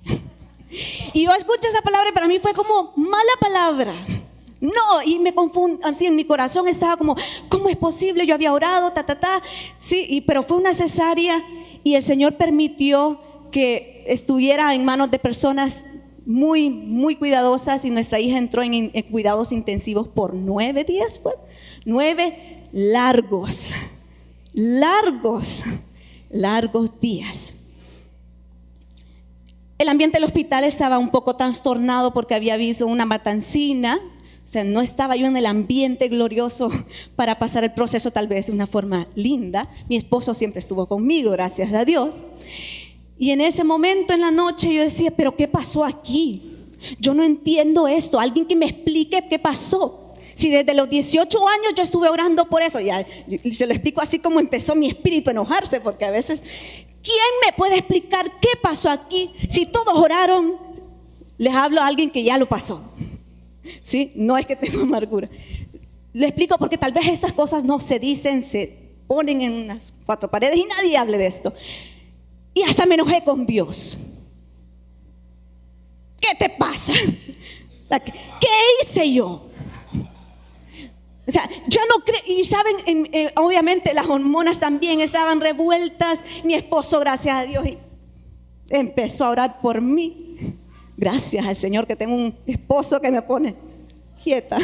Y yo escuché esa palabra y para mí fue como mala palabra. No, y me confundí, así en mi corazón estaba como, ¿cómo es posible? Yo había orado, sí, pero fue una cesárea y el Señor permitió que estuviera en manos de personas muy cuidadosas y nuestra hija entró en cuidados intensivos por 9 días, pues, 9 largos días. El ambiente del hospital estaba un poco trastornado porque había habido una matancina. O sea, no estaba yo en el ambiente glorioso para pasar el proceso tal vez de una forma linda. Mi esposo siempre estuvo conmigo, gracias a Dios. Y en ese momento en la noche yo decía, ¿pero qué pasó aquí? Yo no entiendo esto. Alguien que me explique qué pasó. Si desde los 18 años yo estuve orando por eso, ya se lo explico así como empezó mi espíritu a enojarse, porque a veces, ¿quién me puede explicar qué pasó aquí? Si todos oraron, les hablo a alguien que ya lo pasó. ¿Sí? No es que tenga amargura. Le explico porque tal vez estas cosas no se dicen, se ponen en unas 4 paredes y nadie hable de esto. Y hasta me enojé con Dios. ¿Qué te pasa? O sea, ¿qué hice yo? O sea, yo no creo. Y saben, obviamente las hormonas también estaban revueltas. Mi esposo, gracias a Dios, empezó a orar por mí. Gracias al Señor que tengo un esposo que me pone quieta.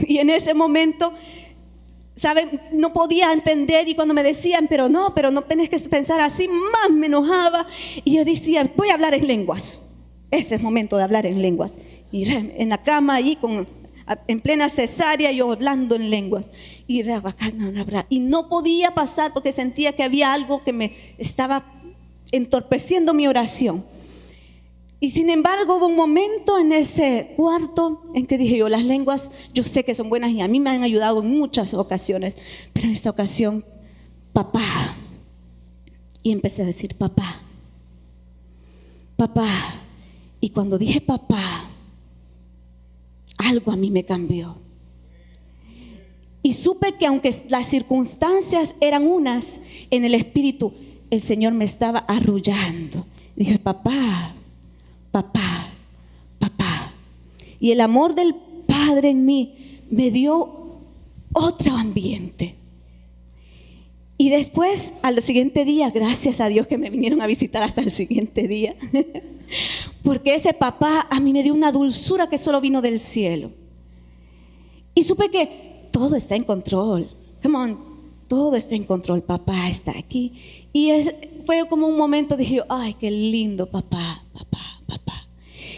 Y en ese momento, ¿saben? No podía entender y cuando me decían, pero no tenés que pensar así, más me enojaba. Y yo decía, voy a hablar en lenguas. Ese es momento de hablar en lenguas. Y en la cama allí, en plena cesárea, yo hablando en lenguas. Y no podía pasar porque sentía que había algo que me estaba entorpeciendo mi oración. Y sin embargo hubo un momento en ese cuarto en que dije yo, las lenguas yo sé que son buenas y a mí me han ayudado en muchas ocasiones, pero en esta ocasión, papá. Y empecé a decir papá. Y cuando dije papá, algo a mí me cambió. Y supe que aunque las circunstancias eran unas, en el espíritu el Señor me estaba arrullando. Dije papá. Y el amor del Padre en mí me dio otro ambiente. Y después, al siguiente día, gracias a Dios que me vinieron a visitar hasta el siguiente día, porque ese papá a mí me dio una dulzura que solo vino del cielo. Y supe que todo está en control. Come on, todo está en control. Papá está aquí. Y fue como un momento, dije yo, ay, qué lindo, papá.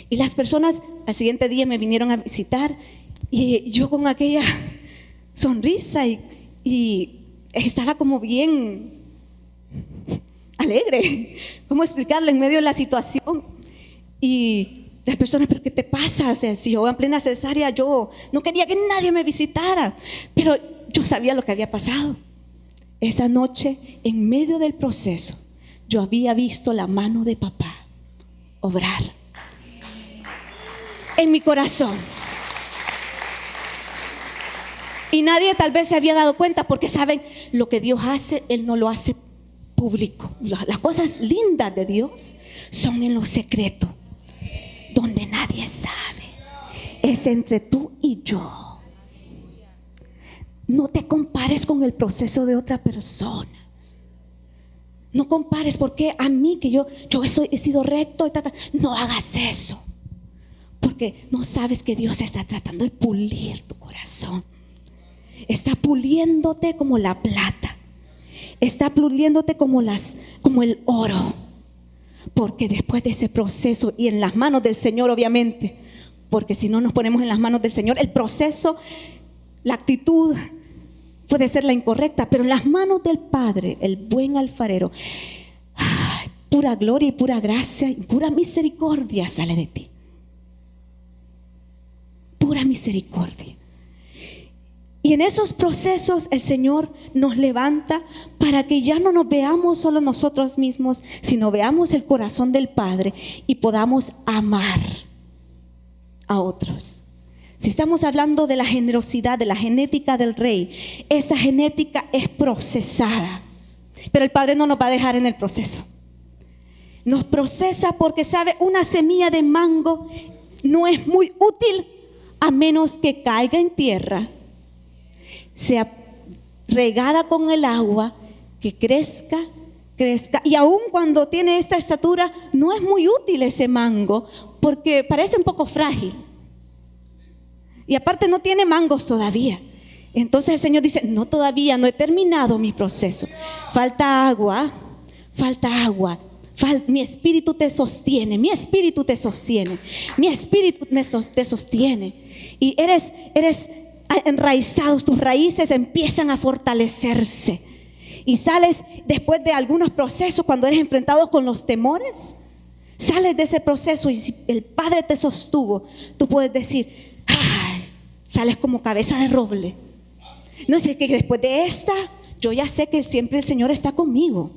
Y las personas al siguiente día me vinieron a visitar y yo con aquella sonrisa y estaba como bien alegre. ¿Cómo explicarle en medio de la situación? Y Las personas, ¿pero qué te pasa? O sea, si yo en plena cesárea, yo no quería que nadie me visitara, pero yo sabía lo que había pasado. Esa noche, en medio del proceso, yo había visto la mano de papá obrar en mi corazón. Y nadie tal vez se había dado cuenta, porque saben, lo que Dios hace, Él no lo hace público. Las cosas lindas de Dios son en lo secreto, donde nadie sabe. Es entre tú y yo. No te compares con el proceso de otra persona. No compares, porque a mí que yo he sido recto. No hagas eso, porque no sabes que Dios está tratando de pulir tu corazón. Está puliéndote como la plata. Está puliéndote como el oro. Porque después de ese proceso, y en las manos del Señor, obviamente, porque si no nos ponemos en las manos del Señor, el proceso, la actitud puede ser la incorrecta, pero en las manos del Padre, el buen alfarero, pura gloria y pura gracia y pura misericordia sale de ti. Pura misericordia. Y en esos procesos el Señor nos levanta para que ya no nos veamos solo nosotros mismos, sino veamos el corazón del Padre y podamos amar a otros. Si estamos hablando de la generosidad, de la genética del rey, esa genética es procesada, pero el Padre no nos va a dejar en el proceso. Nos procesa porque sabe, una semilla de mango no es muy útil a menos que caiga en tierra, sea regada con el agua, que crezca, y aun cuando tiene esta estatura, no es muy útil ese mango, porque parece un poco frágil, y aparte no tiene mangos todavía. Entonces el Señor dice, no, todavía no he terminado mi proceso, falta agua, mi espíritu te sostiene, mi espíritu te sostiene, mi espíritu te sostiene, y eres enraizados, tus raíces empiezan a fortalecerse, y sales después de algunos procesos, cuando eres enfrentado con los temores, sales de ese proceso, y si el Padre te sostuvo, tú puedes decir, sales como cabeza de roble. No sé, que después de esta, yo ya sé que siempre el Señor está conmigo.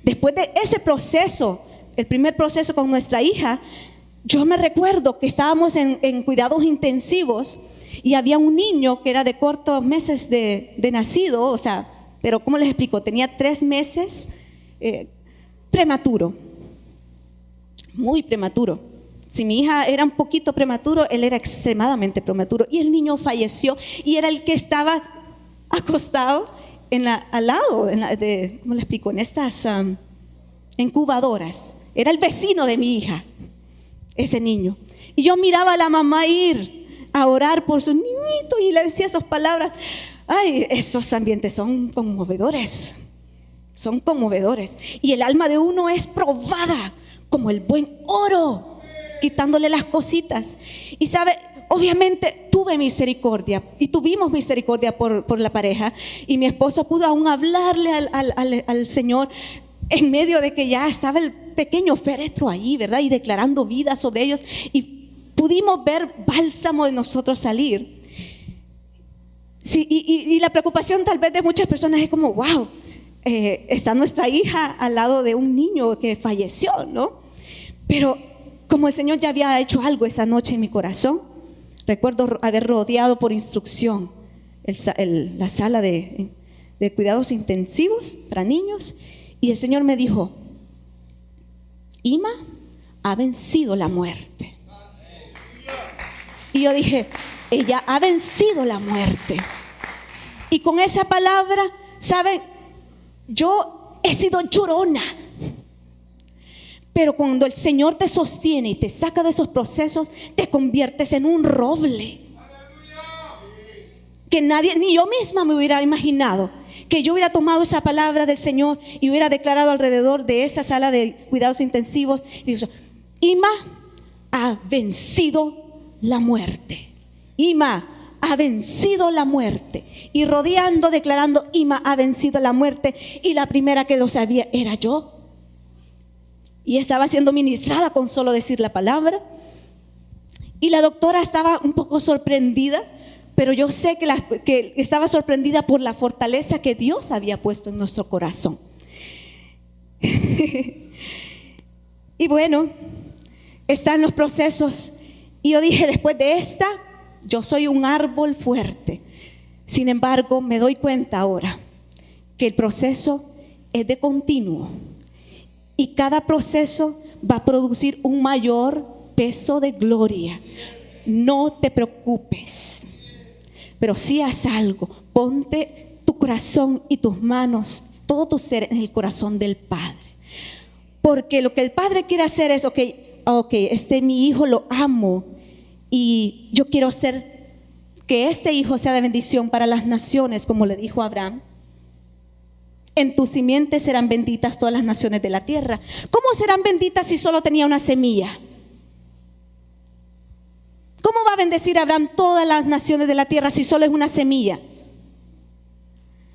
Después de ese proceso, el primer proceso con nuestra hija, yo me recuerdo que estábamos en cuidados intensivos, y había un niño que era de cortos meses de nacido, o sea, pero ¿cómo les explico? Tenía 3 meses, prematuro, muy prematuro. Si mi hija era un poquito prematuro, él era extremadamente prematuro, y el niño falleció, y era el que estaba acostado al lado, ¿cómo le explico? En estas incubadoras. Era el vecino de mi hija, ese niño. Y yo miraba a la mamá ir a orar por su niñito, y le decía esas palabras. Ay, esos ambientes son conmovedores. Son conmovedores. Y el alma de uno es probada como el buen oro, quitándole las cositas. Y sabe, obviamente tuve misericordia, y tuvimos misericordia por la pareja, y mi esposo pudo aún hablarle al Señor en medio de que ya estaba el pequeño féretro ahí, ¿verdad? Y declarando vida sobre ellos, y pudimos ver bálsamo de nosotros salir. Sí, y la preocupación tal vez de muchas personas es como, wow, está nuestra hija al lado de un niño que falleció, ¿no? Pero como el Señor ya había hecho algo esa noche en mi corazón, recuerdo haber rodeado por instrucción la sala de cuidados intensivos para niños, y el Señor me dijo, Ima ha vencido la muerte. Y yo dije, ella ha vencido la muerte. Y con esa palabra, ¿saben? Yo he sido llorona, pero cuando el Señor te sostiene y te saca de esos procesos, te conviertes en un roble que nadie, ni yo misma me hubiera imaginado que yo hubiera tomado esa palabra del Señor y hubiera declarado alrededor de esa sala de cuidados intensivos, y digo, Ima ha vencido la muerte. Ima ha vencido la muerte. Y rodeando, declarando, Ima ha vencido la muerte. Y la primera que lo sabía era yo. y estaba siendo ministrada con solo decir la palabra. Y la doctora estaba un poco sorprendida, pero yo sé que estaba sorprendida por la fortaleza que Dios había puesto en nuestro corazón. Y bueno, están los procesos. Y yo dije, después de esta, yo soy un árbol fuerte. Sin embargo, me doy cuenta ahora que el proceso es de continuo. Y cada proceso va a producir un mayor peso de gloria. No te preocupes, pero sí haz algo. Ponte tu corazón y tus manos, todo tu ser en el corazón del Padre. Porque lo que el Padre quiere hacer es, ok, mi hijo lo amo y yo quiero hacer que este hijo sea de bendición para las naciones, como le dijo a Abraham. En tu simiente serán benditas todas las naciones de la tierra. ¿Cómo serán benditas si solo tenía una semilla? ¿Cómo va a bendecir a Abraham todas las naciones de la tierra si solo es una semilla?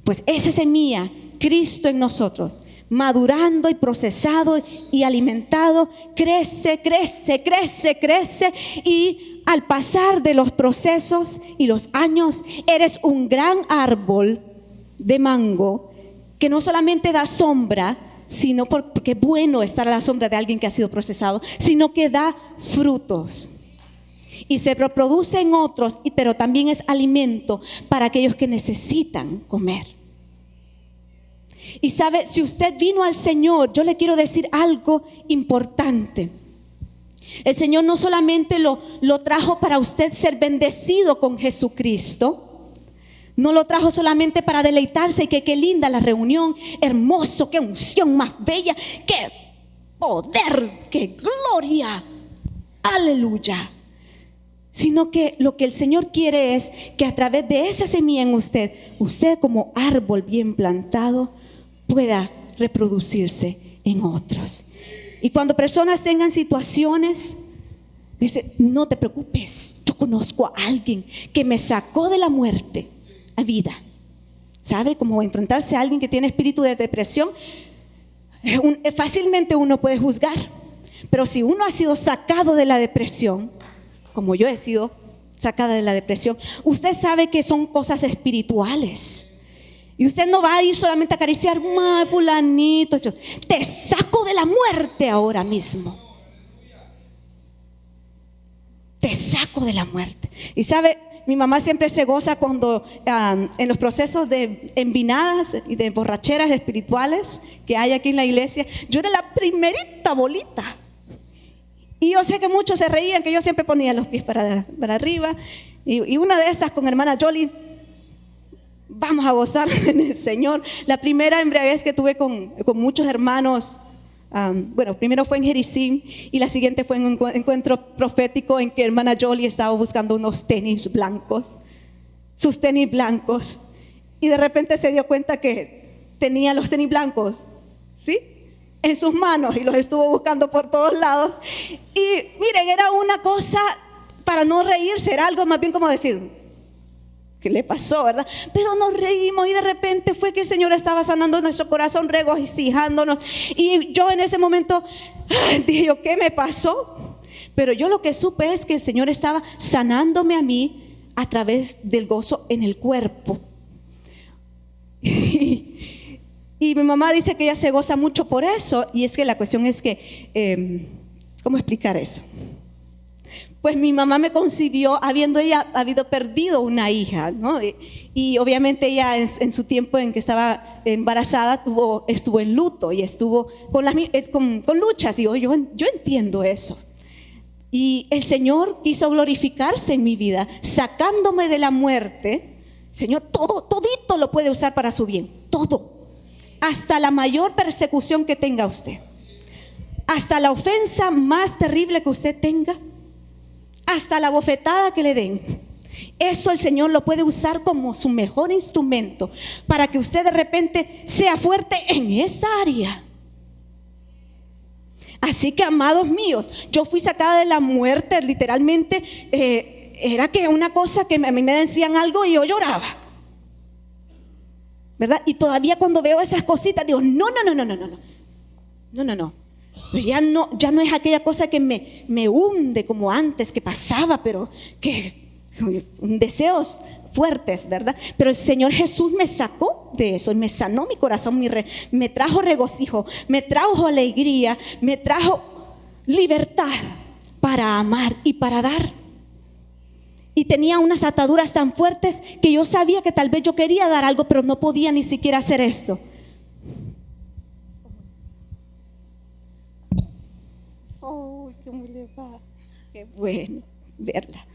Pues esa semilla, Cristo en nosotros, madurando y procesado y alimentado, crece, crece, crece, crece, y al pasar de los procesos y los años, eres un gran árbol de mango que no solamente da sombra, sino porque es bueno estar a la sombra de alguien que ha sido procesado, sino que da frutos. Y se reproduce en otros, pero también es alimento para aquellos que necesitan comer. Y sabe, si usted vino al Señor, yo le quiero decir algo importante. El Señor no solamente lo trajo para usted ser bendecido con Jesucristo. No lo trajo solamente para deleitarse y que qué linda la reunión, hermoso, qué unción más bella, qué poder, qué gloria, aleluya. Sino que lo que el Señor quiere es que a través de esa semilla en usted como árbol bien plantado pueda reproducirse en otros. Y cuando personas tengan situaciones, dice, no te preocupes, yo conozco a alguien que me sacó de la muerte a vida. ¿Sabe? Como enfrentarse a alguien que tiene espíritu de depresión, fácilmente uno puede juzgar. Pero si uno ha sido sacado de la depresión, como yo he sido sacada de la depresión, usted sabe que son cosas espirituales. Y usted no va a ir solamente a acariciar, fulanito, te saco de la muerte ahora mismo. Te saco de la muerte. Y sabe, mi mamá siempre se goza cuando en los procesos de envinadas y de borracheras espirituales que hay aquí en la iglesia, yo era la primerita bolita. Y yo sé que muchos se reían que yo siempre ponía los pies para arriba. Y una de estas con hermana Jolie, vamos a gozar en el Señor. La primera embriaguez que tuve con muchos hermanos, primero fue en Jericín y la siguiente fue en un encuentro profético en que hermana Jolie estaba buscando unos tenis blancos, sus tenis blancos, y de repente se dio cuenta que tenía los tenis blancos, ¿sí?, en sus manos, y los estuvo buscando por todos lados. Y miren, era una cosa para no reírse, era algo más bien como decir, ¿qué le pasó, verdad? Pero nos reímos y de repente fue que el Señor estaba sanando nuestro corazón, regocijándonos. Y yo en ese momento dije yo, ¿qué me pasó? Pero yo lo que supe es que el Señor estaba sanándome a mí a través del gozo en el cuerpo. Y mi mamá dice que ella se goza mucho por eso. Y es que la cuestión es que, ¿cómo explicar eso? Pues mi mamá me concibió habiendo perdido una hija, ¿no? Y obviamente ella en su tiempo en que estaba embarazada estuvo en luto y estuvo con luchas. Y yo entiendo eso. Y el Señor quiso glorificarse en mi vida, sacándome de la muerte. Señor, todito lo puede usar para su bien, todo. Hasta la mayor persecución que tenga usted, hasta la ofensa más terrible que usted tenga, hasta la bofetada que le den, eso el Señor lo puede usar como su mejor instrumento para que usted de repente sea fuerte en esa área. Así que, amados míos, yo fui sacada de la muerte, literalmente. Era que una cosa que a mí me decían algo y yo lloraba, ¿verdad? Y todavía cuando veo esas cositas digo, no. Pero ya no es aquella cosa que me hunde como antes, que pasaba, pero que deseos fuertes, ¿verdad? Pero el Señor Jesús me sacó de eso y me sanó mi corazón, me trajo regocijo, me trajo alegría, me trajo libertad para amar y para dar. Y tenía unas ataduras tan fuertes que yo sabía que tal vez yo quería dar algo, pero no podía ni siquiera hacer esto. Oh, ¿cómo le va? Qué bueno verla.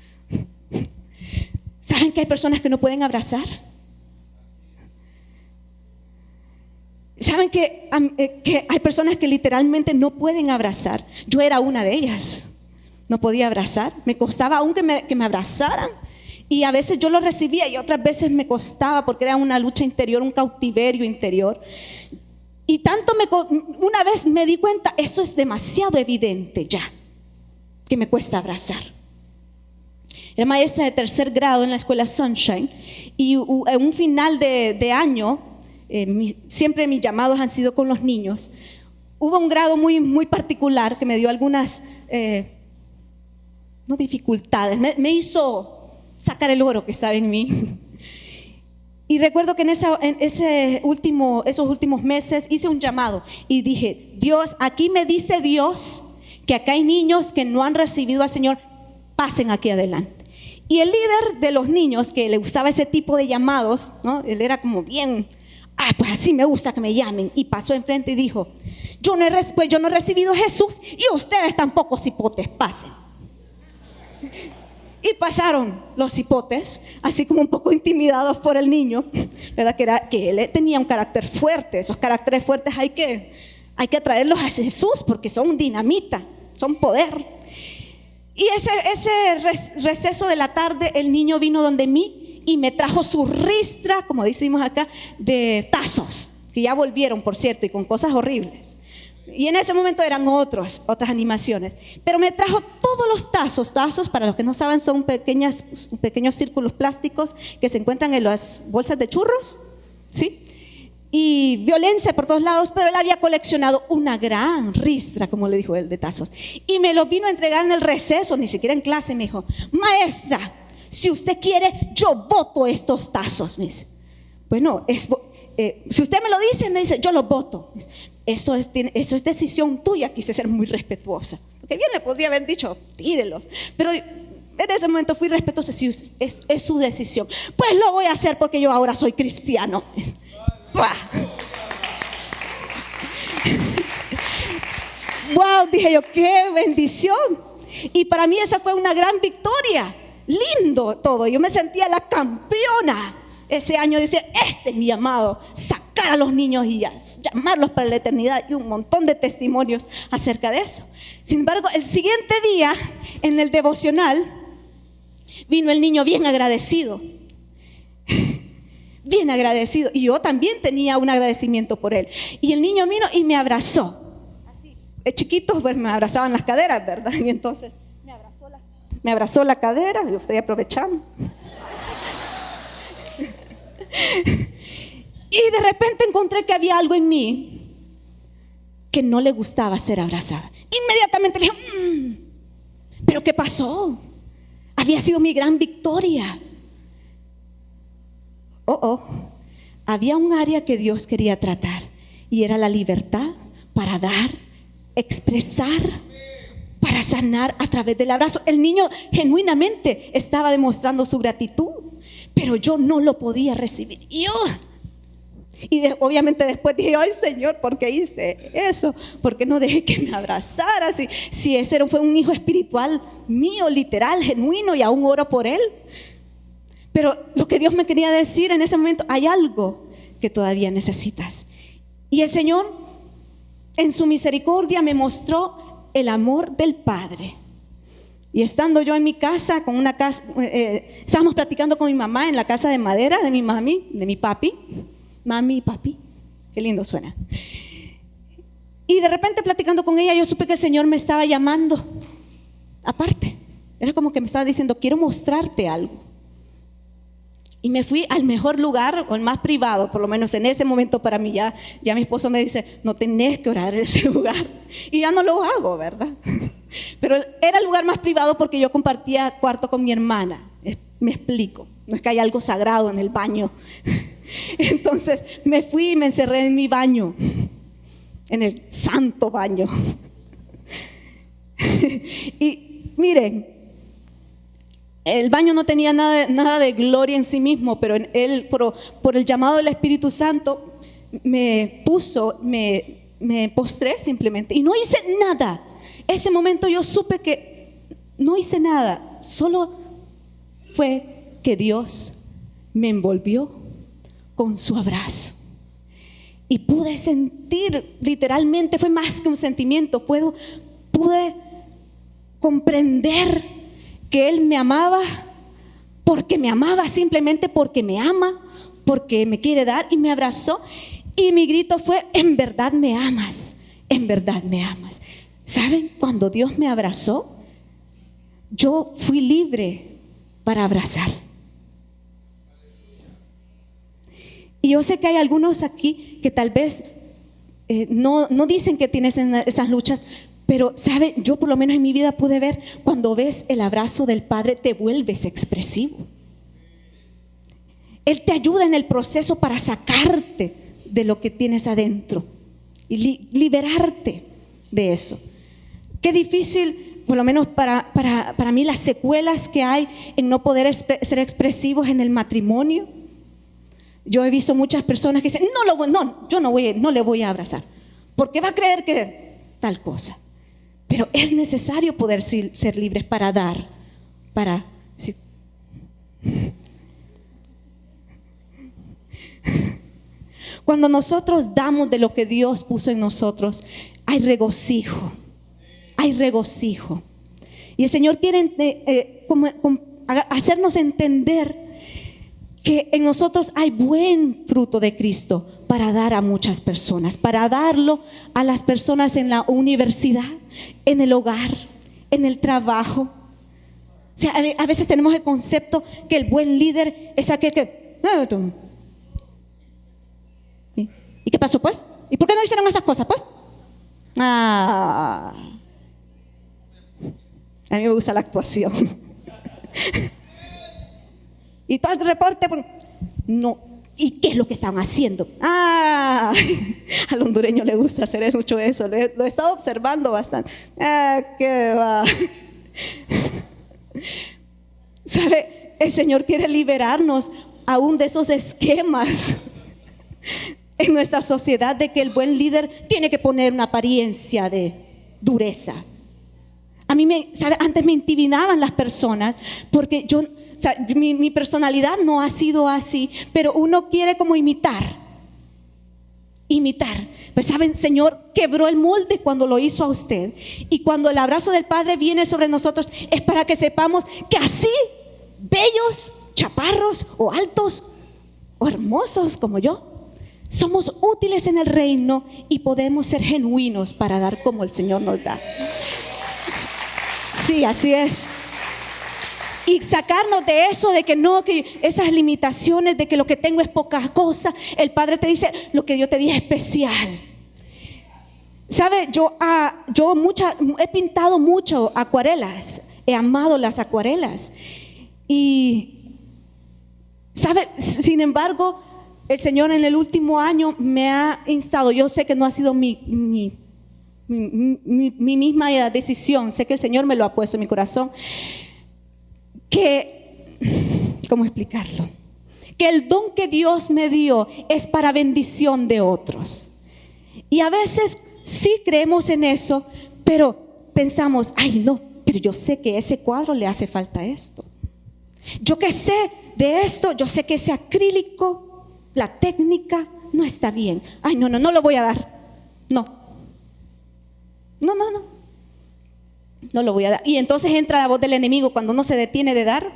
¿Saben que hay personas que no pueden abrazar? ¿Saben que hay personas que literalmente no pueden abrazar? Yo era una de ellas. No podía abrazar. Me costaba aún que me abrazaran. Y a veces yo lo recibía y otras veces me costaba porque era una lucha interior, un cautiverio interior. Y tanto una vez me di cuenta, esto es demasiado evidente ya, que me cuesta abrazar. Era maestra de 3er grado en la escuela Sunshine y en un final de año, siempre mis llamados han sido con los niños. Hubo un grado muy, muy particular que me dio algunas, no dificultades, me hizo sacar el oro que estaba en mí. Y recuerdo que en esos últimos meses hice un llamado y dije, Dios, aquí me dice Dios que acá hay niños que no han recibido al Señor, pasen aquí adelante. Y el líder de los niños que le gustaba ese tipo de llamados, ¿no? Él era como bien, pues así me gusta que me llamen. Y pasó enfrente y dijo, yo no he recibido a Jesús y ustedes tampoco, cipotes, pasen. Y pasaron los cipotes, así como un poco intimidados por el niño, ¿verdad? Que él tenía un carácter fuerte. Esos caracteres fuertes hay que atraerlos a Jesús porque son dinamita, son poder. Y ese receso de la tarde, el niño vino donde mí y me trajo su ristra, como decimos acá, de tazos, que ya volvieron, por cierto, y con cosas horribles. Y en ese momento eran otras animaciones. Pero me trajo todos los tazos, para los que no saben, son pequeños círculos plásticos que se encuentran en las bolsas de churros, ¿sí? Y violencia por todos lados, pero él había coleccionado una gran ristra, como le dijo él, de tazos. Y me lo vino a entregar en el receso, ni siquiera en clase. Me dijo, maestra, si usted quiere, yo boto estos tazos. Me dice, bueno, si usted me lo dice, me dice, yo los boto. Eso es decisión tuya. Quise ser muy respetuosa, porque bien le podría haber dicho, tírelos, pero en ese momento fui respetuosa. Si es su decisión, pues lo voy a hacer porque yo ahora soy cristiano. Wow, dije yo, qué bendición. Y para mí esa fue una gran victoria. Lindo todo, yo me sentía la campeona. Ese año decía, este es mi llamado, sacar a los niños y llamarlos para la eternidad, y un montón de testimonios acerca de eso. Sin embargo, el siguiente día, en el devocional, vino el niño bien agradecido, y yo también tenía un agradecimiento por él. Y el niño vino y me abrazó. Así, chiquitos pues me abrazaban las caderas, ¿verdad? Y entonces me abrazó la cadera, yo estoy aprovechando. Y de repente encontré que había algo en mí que no le gustaba ser abrazada. Inmediatamente le dije, ¿pero qué pasó? Había sido mi gran victoria. Había un área que Dios quería tratar, y era la libertad para dar, expresar, para sanar a través del abrazo. El niño genuinamente estaba demostrando su gratitud, pero yo no lo podía recibir. Y obviamente después dije, ay Señor, ¿por qué hice eso? ¿Por qué no dejé que me abrazara? Si ese fue un hijo espiritual mío, literal, genuino, y aún oro por él. Pero lo que Dios me quería decir en ese momento, hay algo que todavía necesitas. Y el Señor, en su misericordia, me mostró el amor del Padre. Y estando yo en mi casa, estábamos practicando con mi mamá en la casa de madera de mi mami, de mi papi. Mami y papi, qué lindo suena. Y de repente platicando con ella, yo supe que el Señor me estaba llamando aparte. Era como que me estaba diciendo, quiero mostrarte algo. Y me fui al mejor lugar, o el más privado, por lo menos en ese momento para mí. Ya mi esposo me dice, no tenés que orar en ese lugar. Y ya no lo hago, ¿verdad? Pero era el lugar más privado porque yo compartía cuarto con mi hermana. Me explico, no es que haya algo sagrado en el baño. Entonces me fui y me encerré en mi baño, en el santo baño. Y miren, el baño no tenía nada de gloria en sí mismo, pero por el llamado del Espíritu Santo me postré simplemente y no hice nada. Ese momento yo supe que no hice nada, solo fue que Dios me envolvió con su abrazo. Y pude sentir, literalmente fue más que un sentimiento, pude comprender que Él me amaba, simplemente porque me ama, porque me quiere dar, y me abrazó. Y mi grito fue: en verdad me amas, en verdad me amas. ¿Saben? Cuando Dios me abrazó, yo fui libre para abrazar. Y yo sé que hay algunos aquí que tal vez no dicen que tienes esas luchas, pero ¿sabe? Yo por lo menos en mi vida pude ver, cuando ves el abrazo del Padre te vuelves expresivo. Él te ayuda en el proceso para sacarte de lo que tienes adentro y liberarte de eso. Qué difícil, por lo menos para mí, las secuelas que hay en no poder ser expresivos en el matrimonio. Yo he visto muchas personas que dicen: yo no le voy a abrazar, porque va a creer que tal cosa. Pero es necesario poder ser libres para dar, para decir. Cuando nosotros damos de lo que Dios puso en nosotros, hay regocijo, hay regocijo. Y el Señor quiere hacernos entender que en nosotros hay buen fruto de Cristo para dar a muchas personas, para darlo a las personas en la universidad, en el hogar, en el trabajo. O sea, a veces tenemos el concepto que el buen líder es aquel que... ¿Y qué pasó pues? ¿Y por qué no hicieron esas cosas pues? A mí me gusta la actuación. Y todo el reporte, no. ¿Y qué es lo que estaban haciendo? Al hondureño le gusta hacer mucho eso. Lo he estado observando bastante. ¿Qué va? ¿Sabe? El Señor quiere liberarnos aún de esos esquemas en nuestra sociedad de que el buen líder tiene que poner una apariencia de dureza. A mí antes me intimidaban las personas porque mi personalidad no ha sido así, pero uno quiere como imitar. Pues saben, Señor quebró el molde cuando lo hizo a usted. Y cuando el abrazo del Padre viene sobre nosotros, es para que sepamos que así, bellos, chaparros o altos o hermosos como yo, somos útiles en el reino y podemos ser genuinos para dar como el Señor nos da. Sí, así es. Y sacarnos de eso, de que no, que esas limitaciones, de que lo que tengo es poca cosa. El Padre te dice: lo que Dios te dice es especial. ¿Sabe? Yo he pintado mucho acuarelas, he amado las acuarelas. Y, ¿sabe? Sin embargo, el Señor en el último año me ha instado. Yo sé que no ha sido mi misma decisión, sé que el Señor me lo ha puesto en mi corazón. ¿Cómo explicarlo? Que el don que Dios me dio es para bendición de otros. Y a veces sí creemos en eso, pero pensamos: ay no, pero yo sé que a ese cuadro le hace falta esto. Yo que sé de esto, yo sé que ese acrílico, la técnica no está bien. Ay no lo voy a dar. No lo voy a dar. Y entonces entra la voz del enemigo cuando uno se detiene de dar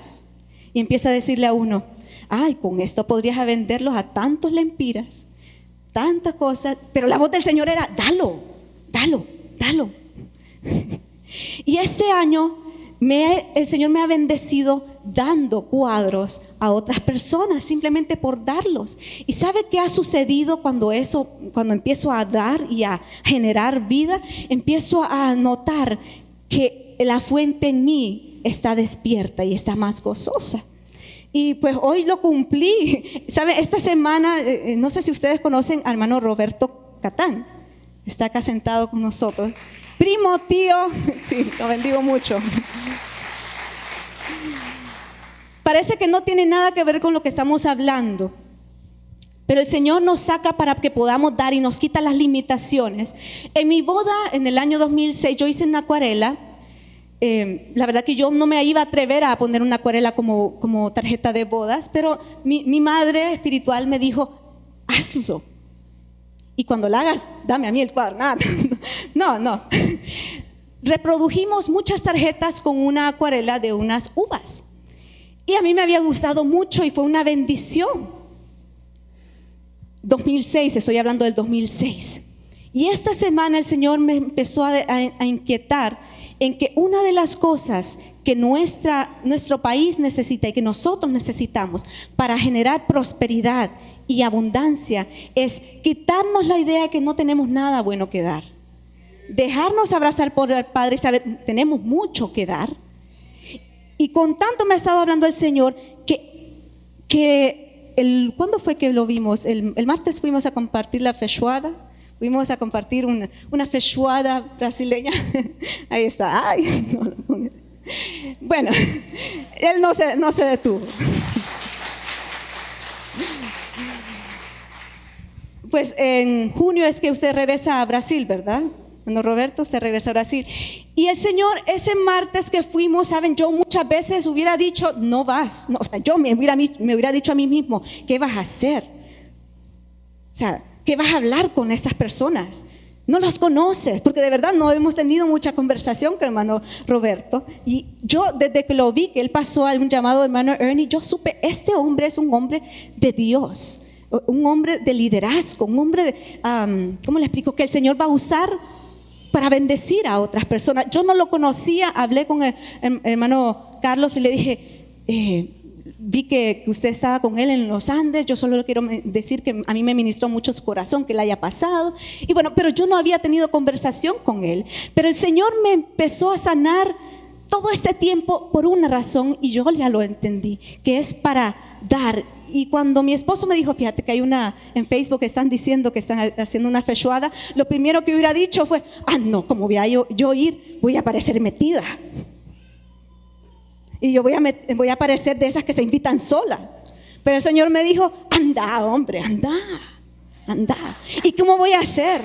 y empieza a decirle a uno: ay, con esto podrías venderlos a tantos lempiras, tantas cosas. Pero la voz del Señor era: dalo. Y este año el Señor me ha bendecido dando cuadros a otras personas simplemente por darlos. ¿Y sabe qué ha sucedido cuando empiezo a dar y a generar vida? Empiezo a notar que la fuente en mí está despierta y está más gozosa. Y pues hoy lo cumplí. ¿Sabe? Esta semana, no sé si ustedes conocen al hermano Roberto Catán. Está acá sentado con nosotros. Primo, tío, sí, lo bendigo mucho. Parece que no tiene nada que ver con lo que estamos hablando, pero el Señor nos saca para que podamos dar y nos quita las limitaciones. En mi boda, en el año 2006, yo hice una acuarela. La verdad que yo no me iba a atrever a poner una acuarela como tarjeta de bodas, pero mi madre espiritual me dijo, hazlo. Y cuando la hagas, dame a mí el cuadro. No. Reprodujimos muchas tarjetas con una acuarela de unas uvas. Y a mí me había gustado mucho y fue una bendición. 2006, estoy hablando del 2006. Y esta semana el Señor me empezó a inquietar en que una de las cosas que nuestro país necesita y que nosotros necesitamos para generar prosperidad y abundancia es quitarnos la idea de que no tenemos nada bueno que dar. Dejarnos abrazar por el Padre y saber, tenemos mucho que dar. Y con tanto me ha estado hablando el Señor ¿cuándo fue que lo vimos? El martes fuimos a compartir la feijoada. Fuimos a compartir una feijoada brasileña. Ahí está. Ay, no. Bueno, él no se detuvo. Pues en junio es que usted regresa a Brasil, ¿verdad? Cuando Roberto se regresa a Brasil. Y el Señor, ese martes que fuimos, saben, yo muchas veces hubiera dicho, no vas. No, o sea, yo me hubiera dicho a mí mismo, ¿qué vas a hacer? O sea, ¿qué vas a hablar con estas personas? No los conoces, porque de verdad no hemos tenido mucha conversación con el hermano Roberto. Y yo, desde que lo vi, que él pasó a un llamado de hermano Ernie, yo supe, este hombre es un hombre de Dios, un hombre de liderazgo, un hombre de, ¿cómo le explico? Que el Señor va a usar para bendecir a otras personas. Yo no lo conocía, hablé con el hermano Carlos y le dije, vi que usted estaba con él en los Andes, yo solo le quiero decir que a mí me ministró mucho su corazón que le haya pasado. Y bueno, pero yo no había tenido conversación con él. Pero el Señor me empezó a sanar todo este tiempo por una razón y yo ya lo entendí, que es para dar. Y cuando mi esposo me dijo, fíjate que hay en Facebook que están diciendo que están haciendo una feijoada, lo primero que hubiera dicho fue, no, como voy a yo ir, voy a parecer metida. Y yo voy a parecer de esas que se invitan sola. Pero el Señor me dijo, anda, hombre, anda. ¿Y cómo voy a hacer?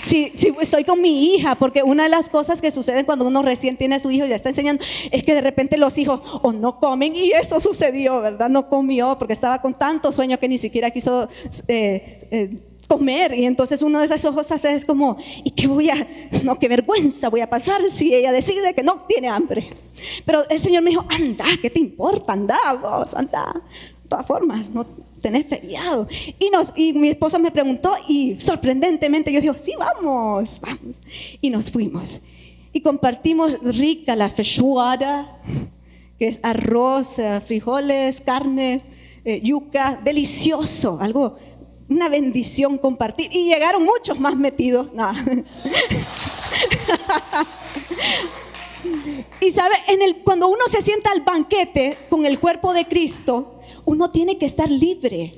Si estoy con mi hija, porque una de las cosas que suceden cuando uno recién tiene a su hijo y ya está enseñando, es que de repente los hijos o no comen, y eso sucedió, ¿verdad? No comió porque estaba con tanto sueño que ni siquiera quiso comer. Y entonces uno de esos cosas es como, ¿y qué qué vergüenza voy a pasar si ella decide que no tiene hambre? Pero el Señor me dijo, anda, ¿qué te importa? Anda, vos, anda. De todas formas, no tenés feriado. Y mi esposa me preguntó y sorprendentemente yo digo, sí, vamos. Y nos fuimos. Y compartimos rica la feijoada, que es arroz, frijoles, carne, yuca, delicioso, una bendición compartir. Y llegaron muchos más metidos. No. Y sabe, cuando uno se sienta al banquete con el cuerpo de Cristo, uno tiene que estar libre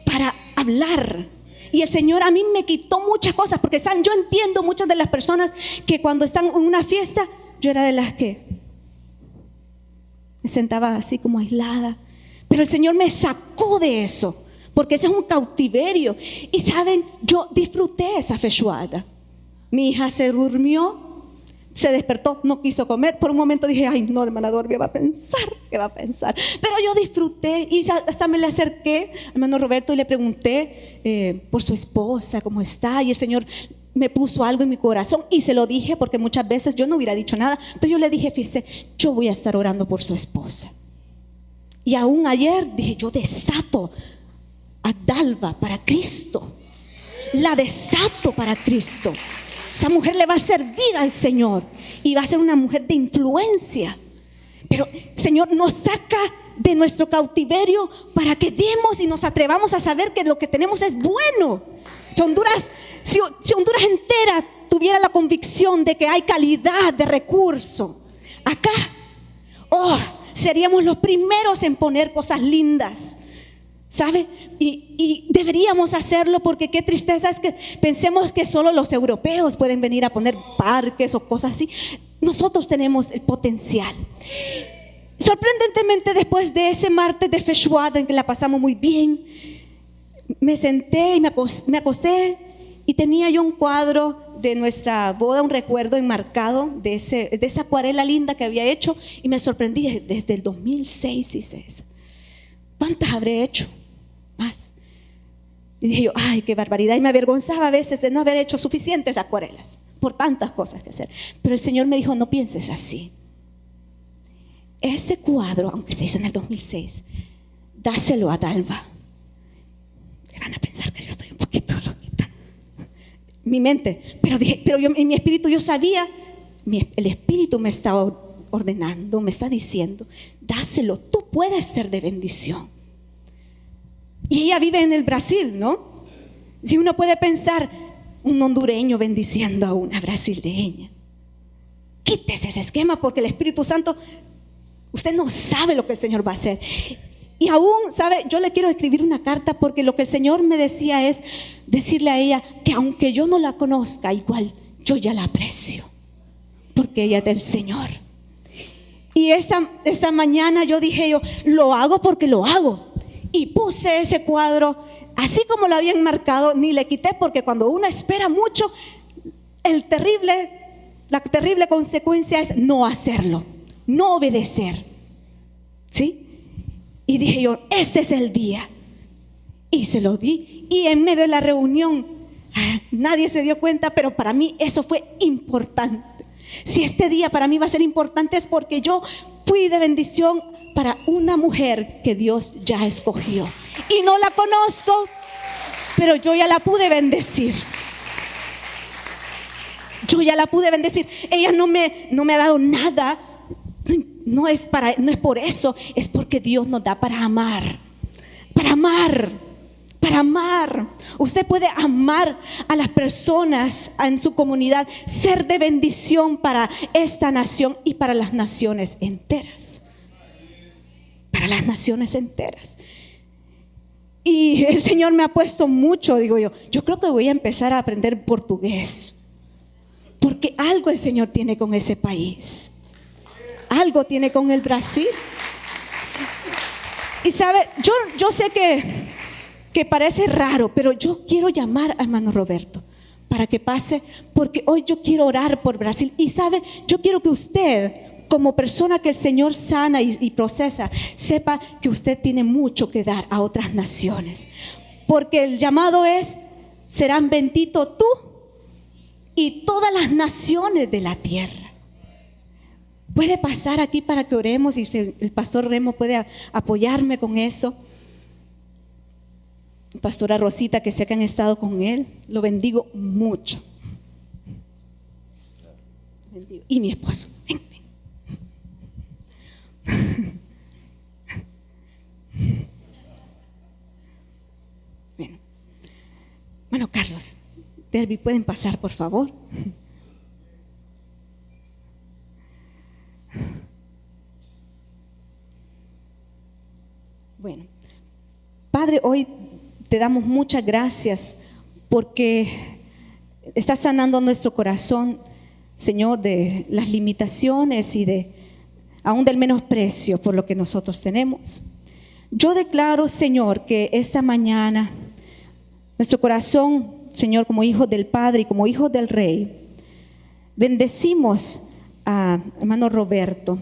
para hablar. Y el Señor a mí me quitó muchas cosas, porque ¿saben? Yo entiendo muchas de las personas que cuando están en una fiesta, yo era de las que me sentaba así como aislada. Pero el Señor me sacó de eso, porque ese es un cautiverio. Y ¿saben? Yo disfruté esa feijoada. Mi hija se durmió, se despertó, no quiso comer. Por un momento dije, ay no, hermana Dorby, ¿qué va a pensar? Pero yo disfruté y hasta me le acerqué al hermano Roberto y le pregunté por su esposa, cómo está. Y el Señor me puso algo en mi corazón y se lo dije, porque muchas veces yo no hubiera dicho nada. Pero yo le dije, fíjese, yo voy a estar orando por su esposa. Y aún ayer dije, yo desato a Dalva para Cristo. La desato para Cristo. Esa mujer le va a servir al Señor y va a ser una mujer de influencia. Pero Señor nos saca de nuestro cautiverio para que demos y nos atrevamos a saber que lo que tenemos es bueno. Si Honduras entera tuviera la convicción de que hay calidad de recurso acá, seríamos los primeros en poner cosas lindas, ¿sabe? Y deberíamos hacerlo, porque qué tristeza es que pensemos que solo los europeos pueden venir a poner parques o cosas así. Nosotros tenemos el potencial. Sorprendentemente, después de ese martes de Feijoada en que la pasamos muy bien, me senté y me acosté y tenía yo un cuadro de nuestra boda, un recuerdo enmarcado de esa acuarela linda que había hecho, y me sorprendí. Desde el 2006 hice eso. ¿Cuántas habré hecho? Más. Y dije yo, ay, qué barbaridad. Y me avergonzaba a veces de no haber hecho suficientes acuarelas por tantas cosas que hacer. Pero el Señor me dijo, no pienses así. Ese cuadro, aunque se hizo en el 2006, dáselo a Dalva. Y van a pensar que yo estoy un poquito loquita. Mi mente, pero yo en mi espíritu yo sabía, el espíritu me está ordenando, me está diciendo, dáselo, tú puedes ser de bendición. Y ella vive en el Brasil, ¿no? Si uno puede pensar, un hondureño bendiciendo a una brasileña, quítese ese esquema, porque el Espíritu Santo, usted no sabe lo que el Señor va a hacer. Y aún, ¿sabe? Yo le quiero escribir una carta, porque lo que el Señor me decía es decirle a ella que aunque yo no la conozca, igual yo ya la aprecio, porque ella es del Señor. Y esta mañana yo dije lo hago porque lo hago. Y puse ese cuadro así como lo habían marcado, ni le quité, porque cuando uno espera mucho, la terrible consecuencia es no hacerlo, no obedecer. ¿Sí? Y dije yo, este es el día. Y se lo di. Y en medio de la reunión, nadie se dio cuenta, pero para mí eso fue importante. Si este día para mí va a ser importante, es porque yo fui de bendición para una mujer que Dios ya escogió. Y no la conozco, pero yo ya la pude bendecir. Yo ya la pude bendecir. Ella no me ha dado nada. No es por eso, es porque Dios nos da para amar. Para amar. Para amar. Usted puede amar a las personas en su comunidad, ser de bendición para esta nación y para las naciones enteras. Para las naciones enteras. Y el Señor me ha puesto mucho, digo yo creo que voy a empezar a aprender portugués, porque algo el Señor tiene con ese país. Algo tiene con el Brasil. Y sabe, yo sé que parece raro, pero yo quiero llamar a hermano Roberto para que pase, porque hoy yo quiero orar por Brasil. Y sabe, yo quiero que usted, como persona que el Señor sana y procesa, sepa que usted tiene mucho que dar a otras naciones, porque el llamado es: serán benditos tú y todas las naciones de la tierra. Puede pasar aquí para que oremos, y si el pastor Remo puede apoyarme con eso. Pastora Rosita, que sé que han estado con él, lo bendigo mucho. Bendigo. Y mi esposo, ven. Bueno, Carlos, Derby, ¿pueden pasar, por favor? Bueno, Padre, hoy te damos muchas gracias porque estás sanando nuestro corazón, Señor, de las limitaciones y aún del menosprecio por lo que nosotros tenemos. Yo declaro, Señor, que esta mañana nuestro corazón, Señor, como hijos del Padre y como hijos del Rey, bendecimos a hermano Roberto.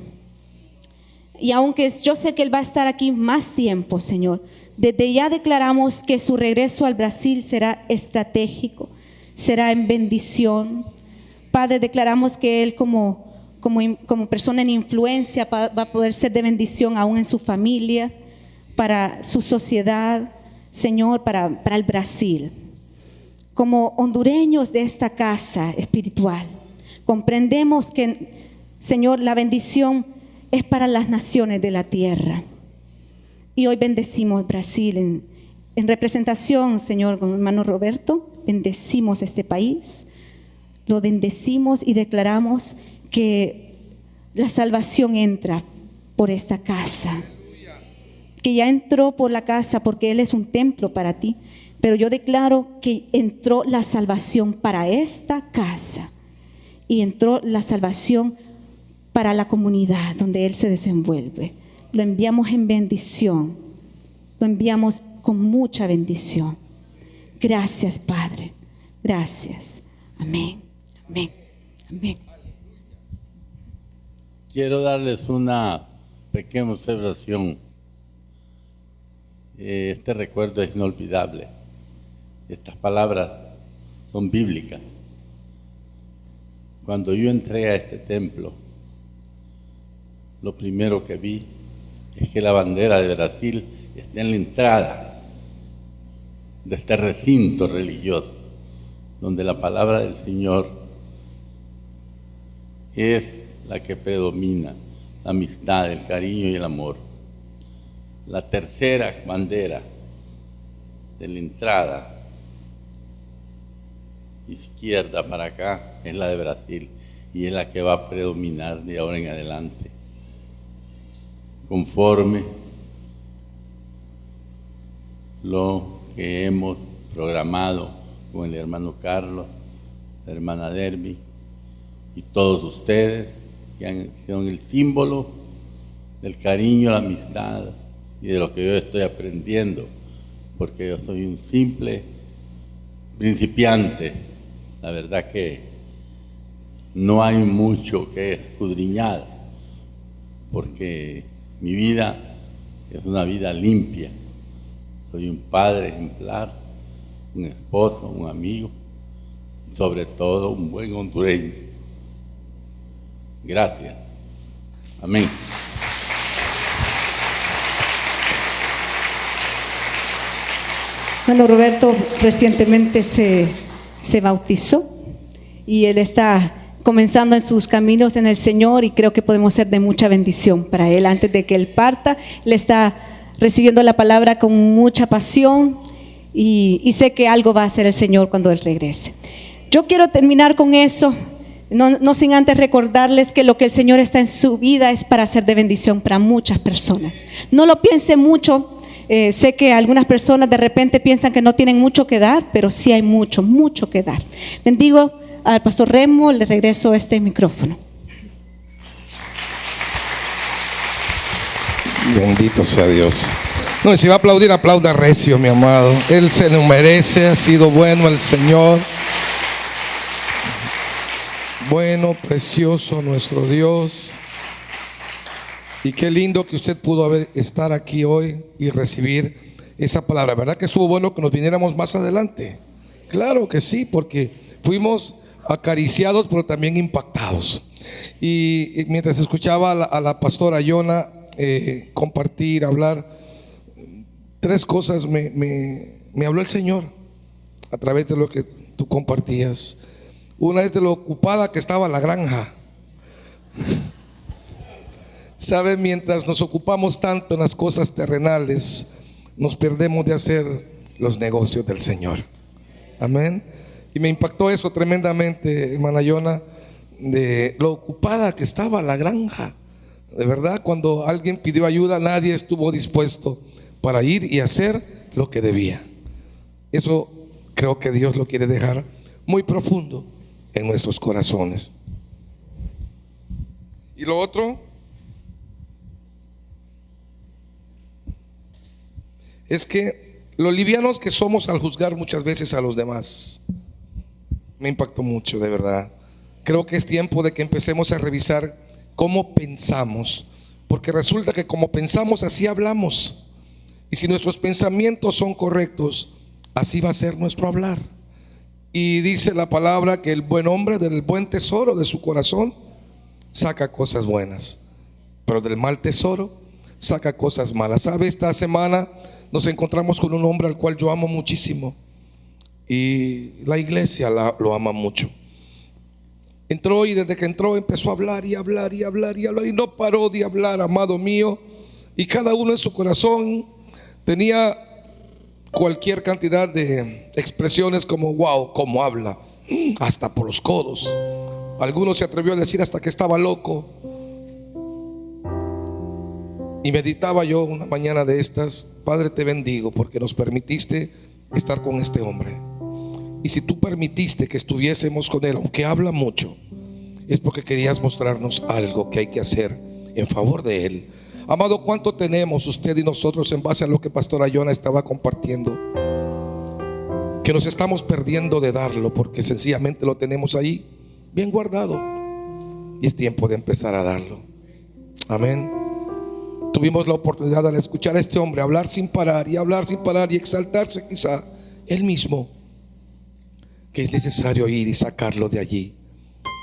Y aunque yo sé que él va a estar aquí más tiempo, Señor, desde ya declaramos que su regreso al Brasil será estratégico, será en bendición. Padre, declaramos que él como persona en influencia va a poder ser de bendición aún en su familia, para su sociedad, Señor, para el Brasil. Como hondureños de esta casa espiritual, comprendemos que, Señor, la bendición es para las naciones de la tierra. Y hoy bendecimos Brasil en representación, Señor, con mi hermano Roberto, bendecimos este país, lo bendecimos y declaramos que la salvación entra por esta casa, que ya entró por la casa porque Él es un templo para ti, pero yo declaro que entró la salvación para esta casa y entró la salvación para la comunidad donde Él se desenvuelve. Lo enviamos en bendición, lo enviamos con mucha bendición. Gracias, Padre, gracias. Amén, amén, amén. Quiero darles una pequeña observación. Este recuerdo es inolvidable. Estas palabras son bíblicas. Cuando yo entré a este templo, lo primero que vi es que la bandera de Brasil está en la entrada de este recinto religioso, donde la palabra del Señor es la que predomina, la amistad, el cariño y el amor. La tercera bandera de la entrada izquierda para acá es la de Brasil y es la que va a predominar de ahora en adelante, conforme lo que hemos programado con el hermano Carlos, la hermana Derby y todos ustedes que son el símbolo del cariño, la amistad y de lo que yo estoy aprendiendo, porque yo soy un simple principiante. La verdad que no hay mucho que escudriñar, porque mi vida es una vida limpia. Soy un padre ejemplar, un esposo, un amigo, y sobre todo un buen hondureño. Gracias. Amén. Bueno, Roberto recientemente se bautizó y él está comenzando en sus caminos en el Señor y creo que podemos ser de mucha bendición para él. Antes de que él parta, él está recibiendo la palabra con mucha pasión y sé que algo va a hacer el Señor cuando él regrese. Yo quiero terminar con eso, no sin antes recordarles que lo que el Señor está en su vida es para ser de bendición para muchas personas. No lo piense mucho. Sé que algunas personas de repente piensan que no tienen mucho que dar, pero sí hay mucho, mucho que dar. Bendigo al pastor Remo, le regreso este micrófono. Bendito sea Dios. No, y si va a aplaudir, aplauda recio, mi amado. Él se lo merece, ha sido bueno el Señor. Bueno, precioso nuestro Dios. Y qué lindo que usted pudo estar aquí hoy y recibir esa palabra. ¿Verdad que estuvo bueno que nos viniéramos más adelante? Claro que sí, porque fuimos acariciados, pero también impactados. Y mientras escuchaba a la pastora Yona compartir, hablar, tres cosas me habló el Señor a través de lo que tú compartías. Una es de lo ocupada que estaba la granja. ¿Sabe? Mientras nos ocupamos tanto en las cosas terrenales, nos perdemos de hacer los negocios del Señor. Amén. Y me impactó eso tremendamente, hermana Yona, de lo ocupada que estaba la granja. De verdad, cuando alguien pidió ayuda, nadie estuvo dispuesto para ir y hacer lo que debía. Eso creo que Dios lo quiere dejar muy profundo en nuestros corazones. Y lo otro es que lo livianos que somos al juzgar muchas veces a los demás. Me impactó mucho, de verdad. Creo que es tiempo de que empecemos a revisar cómo pensamos, porque resulta que como pensamos, así hablamos. Y si nuestros pensamientos son correctos, así va a ser nuestro hablar. Y dice la palabra que el buen hombre del buen tesoro de su corazón saca cosas buenas, pero del mal tesoro saca cosas malas. ¿Sabe? Esta semana nos encontramos con un hombre al cual yo amo muchísimo y la iglesia lo ama mucho. Entró y desde que entró empezó a hablar y hablar y hablar y hablar y no paró de hablar, amado mío. Y cada uno en su corazón tenía cualquier cantidad de expresiones como wow, cómo habla, hasta por los codos. Algunos se atrevió a decir hasta que estaba loco. Y meditaba yo una mañana de estas: Padre, te bendigo porque nos permitiste estar con este hombre. Y si tú permitiste que estuviésemos con él, aunque habla mucho, es porque querías mostrarnos algo que hay que hacer en favor de él. Amado, ¿cuánto tenemos usted y nosotros en base a lo que Pastora Yona estaba compartiendo? Que nos estamos perdiendo de darlo porque sencillamente lo tenemos ahí bien guardado. Y es tiempo de empezar a darlo. Amén. Tuvimos la oportunidad al escuchar a este hombre hablar sin parar y hablar sin parar y exaltarse quizá él mismo, que es necesario ir y sacarlo de allí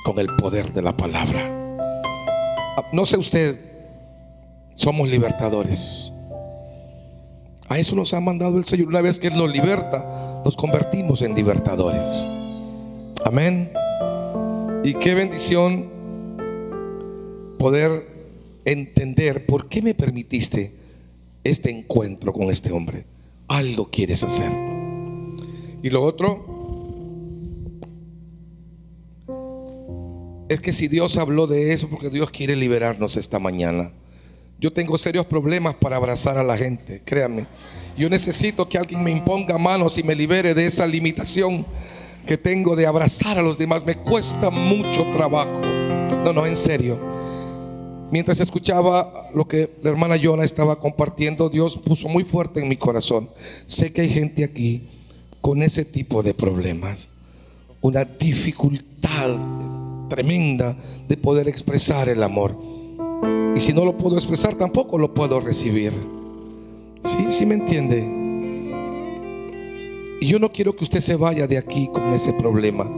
con el poder de la palabra. No sé usted, somos libertadores. A eso nos ha mandado el Señor. Una vez que Él nos liberta, nos convertimos en libertadores. Amén. Y qué bendición poder entender por qué me permitiste este encuentro con este hombre. Algo quieres hacer. Y lo otro es que si Dios habló de eso, porque Dios quiere liberarnos esta mañana. Yo tengo serios problemas para abrazar a la gente, créanme. Yo necesito que alguien me imponga manos y me libere de esa limitación que tengo de abrazar a los demás. Me cuesta mucho trabajo. No, en serio. Mientras escuchaba lo que la hermana Yona estaba compartiendo, Dios puso muy fuerte en mi corazón. Sé que hay gente aquí con ese tipo de problemas, una dificultad tremenda de poder expresar el amor. Y si no lo puedo expresar, tampoco lo puedo recibir. ¿Sí me entiende? Y yo no quiero que usted se vaya de aquí con ese problema.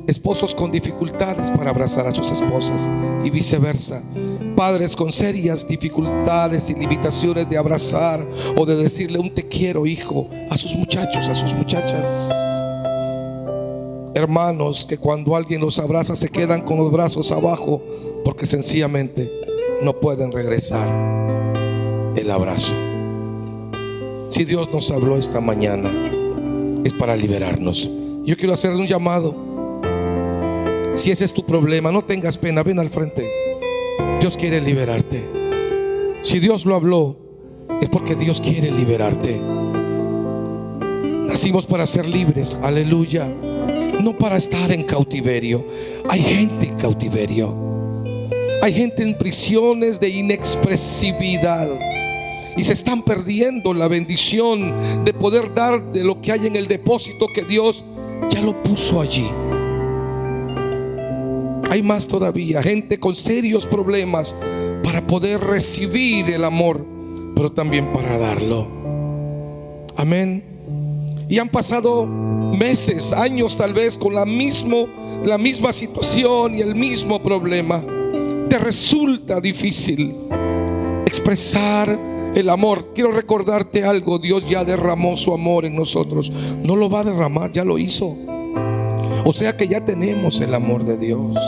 Esposos con dificultades para abrazar a sus esposas y viceversa. Padres con serias dificultades y limitaciones de abrazar o de decirle un te quiero, hijo, a sus muchachos, a sus muchachas. Hermanos que cuando alguien los abraza se quedan con los brazos abajo porque sencillamente no pueden regresar el abrazo. Si Dios nos habló esta mañana, es para liberarnos. Yo quiero hacerle un llamado. Si ese es tu problema, no tengas pena, ven al frente. Dios quiere liberarte. Si Dios lo habló, es porque Dios quiere liberarte. Nacimos para ser libres, aleluya. No para estar en cautiverio. Hay gente en cautiverio. Hay gente en prisiones de inexpresividad y se están perdiendo la bendición de poder dar de lo que hay en el depósito que Dios ya lo puso allí. Hay más todavía, gente con serios problemas para poder recibir el amor, pero también para darlo. Amén. Y han pasado meses, años tal vez con la misma situación y el mismo problema. Te resulta difícil expresar el amor. Quiero recordarte algo: Dios ya derramó su amor en nosotros. No lo va a derramar, ya lo hizo. O sea que ya tenemos el amor de Dios.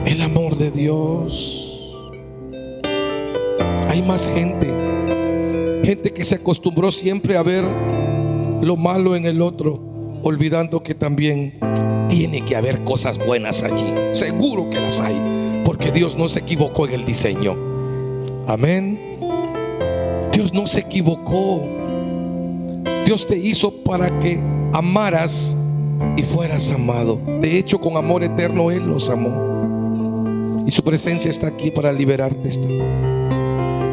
El amor de Dios. Hay más gente que se acostumbró siempre a ver lo malo en el otro, olvidando que también tiene que haber cosas buenas allí. Seguro que las hay, porque Dios no se equivocó en el diseño. Amén. Dios no se equivocó. Dios te hizo para que amaras y fueras amado. De hecho, con amor eterno Él nos amó. Y su presencia está aquí para liberarte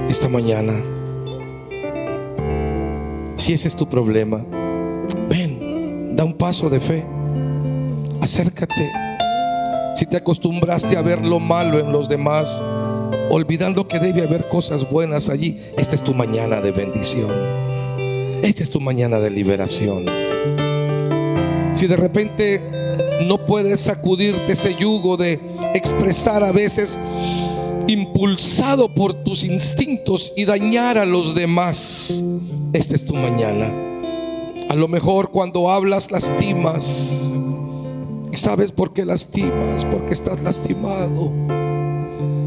esta mañana. Si ese es tu problema, ven, da un paso de fe. Acércate. Si te acostumbraste a ver lo malo en los demás, olvidando que debe haber cosas buenas allí, esta es tu mañana de bendición. Esta es tu mañana de liberación. Si de repente no puedes sacudirte ese yugo de expresar a veces, impulsado por tus instintos, y dañar a los demás, esta es tu mañana. A lo mejor cuando hablas lastimas, Y sabes por qué lastimas, porque estás lastimado.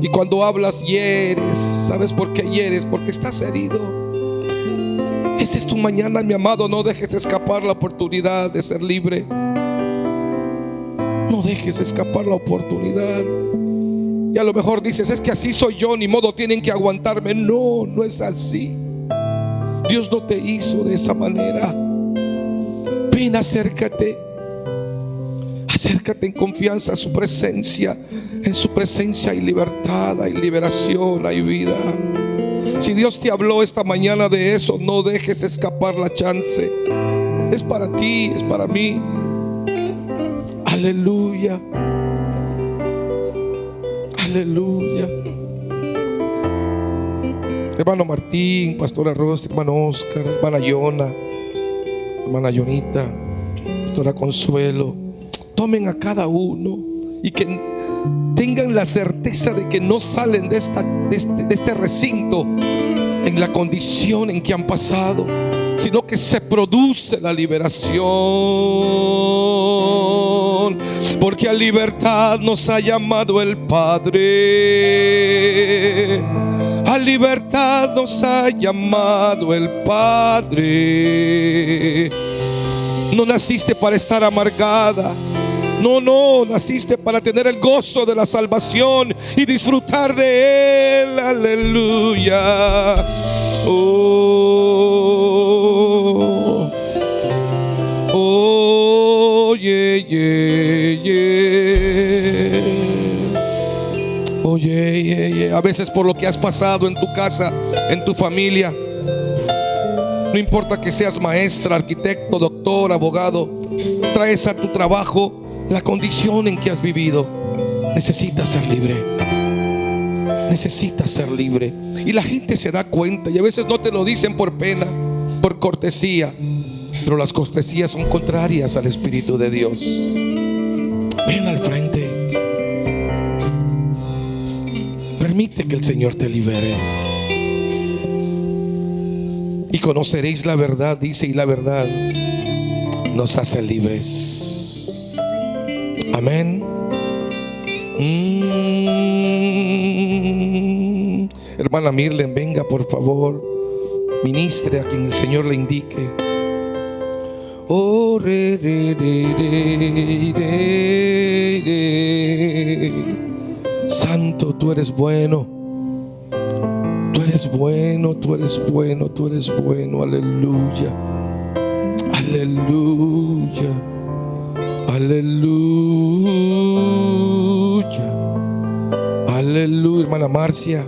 Y cuando hablas hieres. ¿Sabes por qué hieres? Porque estás herido. Esta es tu mañana, mi amado. No dejes escapar la oportunidad de ser libre. No dejes escapar la oportunidad. Y a lo mejor dices, es que así soy yo, ni modo tienen que aguantarme. No, no es así. Dios no te hizo de esa manera. Ven, acércate. Acércate en confianza a su presencia. En su presencia hay libertad, hay liberación, hay vida. Si Dios te habló esta mañana de eso, no dejes escapar la chance. Es para ti, es para mí. Aleluya. Aleluya. Hermano Martín, Pastora Rosa, hermano Oscar, hermana Yona, hermana Yonita, Pastora Consuelo, tomen a cada uno y que tengan la certeza de que no salen de este recinto en la condición en que han pasado, sino que se produce la liberación, porque a libertad nos ha llamado el Padre. A libertad nos ha llamado el Padre. No naciste para estar amargada. No, naciste para tener el gozo de la salvación y disfrutar de Él. Aleluya. Oh, yeah, yeah, yeah. Oh, yeah, yeah, yeah. A veces por lo que has pasado en tu casa, en tu familia, no importa que seas maestra, arquitecto, doctor, abogado, traes a tu trabajo la condición en que has vivido. Necesitas ser libre. Necesitas ser libre. Y la gente se da cuenta, y a veces no te lo dicen por pena, por cortesía, pero las cortesías son contrarias al Espíritu de Dios. Ven al frente. Permite que el Señor te libere. Y conoceréis la verdad, dice, y la verdad nos hace libres. Amén. Hermana Mirlen, venga por favor. Ministre a quien el Señor le indique. Oh, re, re, re, re, re, re. Santo, tú eres bueno. Tú eres bueno, tú eres bueno, tú eres bueno. Aleluya. Aleluya. Aleluya. Aleluya. Hermana Marcia,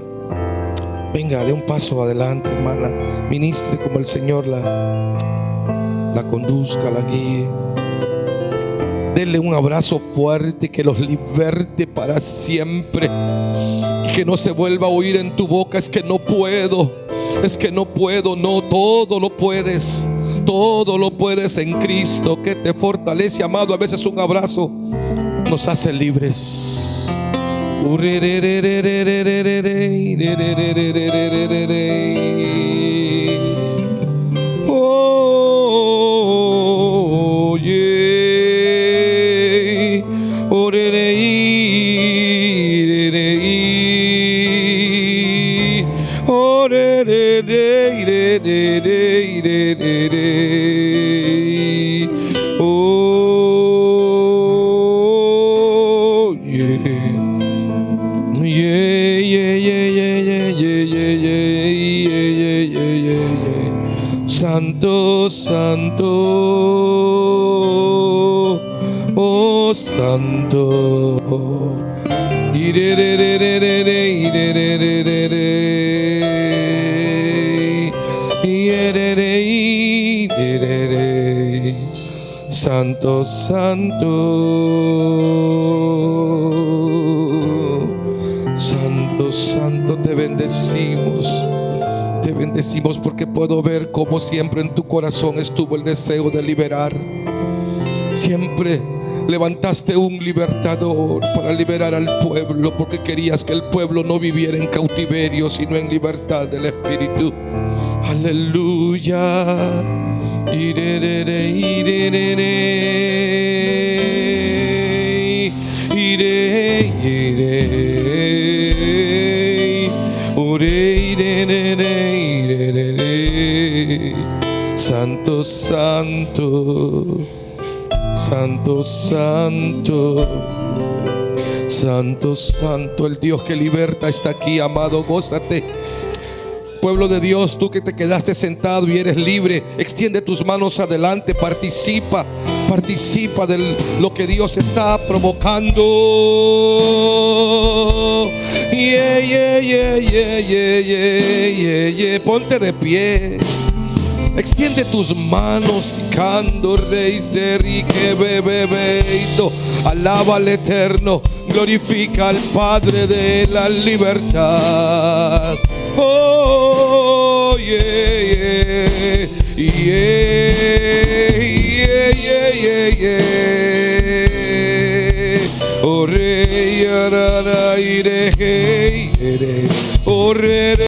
venga, dé un paso adelante, hermana. Ministre como el Señor la conduzca, la guíe. Denle un abrazo fuerte que los liberte para siempre. Que no se vuelva a oír en tu boca: es que no puedo, es que no puedo. No, todo lo puedes. Todo lo puedes en Cristo que te fortalece, amado. A veces un abrazo nos hace libres. Oh, yeah. Oh, yeah. Yeah, yeah, yeah, yeah, yeah, yeah, yeah, yeah, yeah, yeah, yeah. Santo, santo, oh santo. Santo, santo, santo, santo, te bendecimos. Te bendecimos porque puedo ver cómo siempre en tu corazón estuvo el deseo de liberar. Siempre levantaste un libertador para liberar al pueblo, porque querías que el pueblo no viviera en cautiverio, sino en libertad del Espíritu. Aleluya. Santo, santo, santo, santo, santo, santo, el Dios que liberta está aquí, amado, gózate. Pueblo de Dios, tú que te quedaste sentado y eres libre, extiende tus manos adelante, participa de lo que Dios está provocando. Yeah, yeah, yeah, yeah, yeah, yeah, yeah, yeah. Ponte de pie. Extiende tus manos y canto, rey que bebeito. Alaba al Eterno, glorifica al Padre de la libertad. Oh, yeah, yeah, yeah, yeah, yeah, yeah, yeah. Oh, rey, oh, rey.